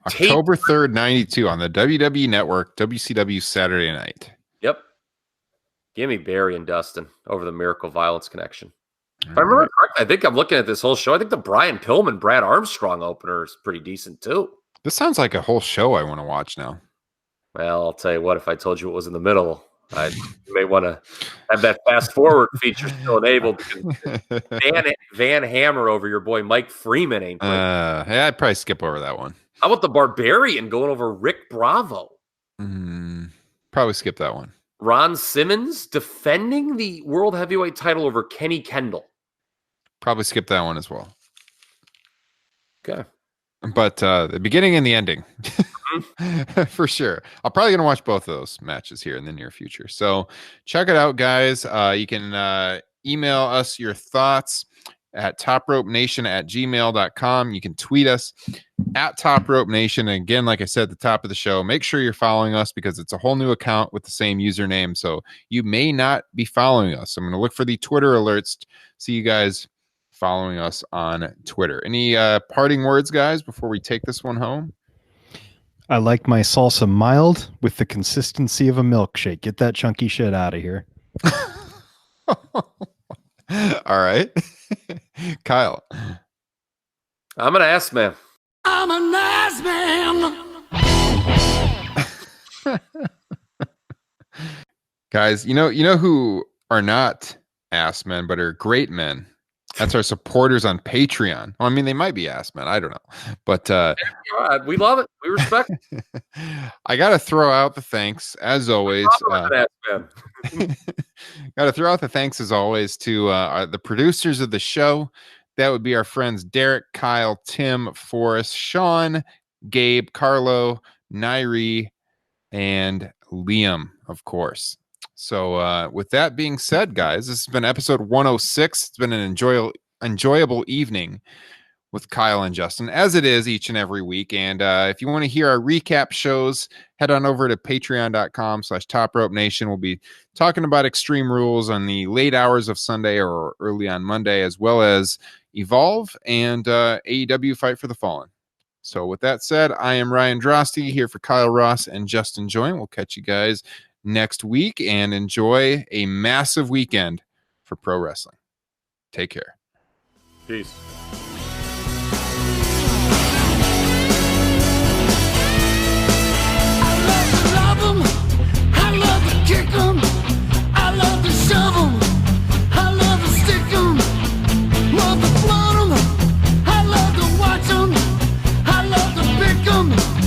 October 3rd, 92 on the WWE Network, WCW Saturday night. Yep. Give me Barry and Dustin over the Miracle Violence Connection. If I remember correctly, I think I'm looking at this whole show. I think the Brian Pillman, Brad Armstrong opener is pretty decent too. This sounds like a whole show I want to watch now. Well, I'll tell you what, if I told you what was in the middle, you may want to have that fast forward feature still enabled. Van Hammer over your boy Mike Freeman ain't great. Yeah, I'd probably skip over that one. How about the Barbarian going over Rick Bravo? Probably skip that one. Ron Simmons defending the World Heavyweight title over Kenny Kendall. Probably skip that one as well. Okay. But the beginning and the ending, for sure. I'm probably going to watch both of those matches here in the near future. So check it out, guys. You can email us your thoughts at topropenation@gmail.com. You can tweet us at topropenation. And again, like I said at the top of the show, make sure you're following us because it's a whole new account with the same username. So you may not be following us. I'm going to look for the Twitter alerts to see you guys following us on Twitter. Any parting words, guys, before we take this one home? I like my salsa mild with the consistency of a milkshake. Get that chunky shit out of here. All right. Kyle. I'm an ass man. I'm a nice man. Guys, you know who are not ass men, but are great men? That's our supporters on Patreon. Well, I mean, they might be ass men. I don't know. But we love it. We respect it. I got to throw out the thanks, as always. Got to throw out the thanks, as always, to the producers of the show. That would be our friends Derek, Kyle, Tim, Forrest, Sean, Gabe, Carlo, Nairi, and Liam, of course. So with that being said, guys, this has been episode 106. It's been an enjoyable evening with Kyle and Justin, as it is each and every week. And if you want to hear our recap shows, head on over to patreon.com/Top Rope Nation. We'll be talking about Extreme Rules on the late hours of Sunday or early on Monday, as well as Evolve and AEW Fight for the Fallen. So with that said, I am Ryan Drosty here for Kyle Ross and Justin Joint. We'll catch you guys next week and enjoy a massive weekend for pro wrestling. Take care. Peace. I love to kick 'em, I love to shove 'em, I love to stick 'em, love to float 'em, I love to watch 'em, I love to pick 'em.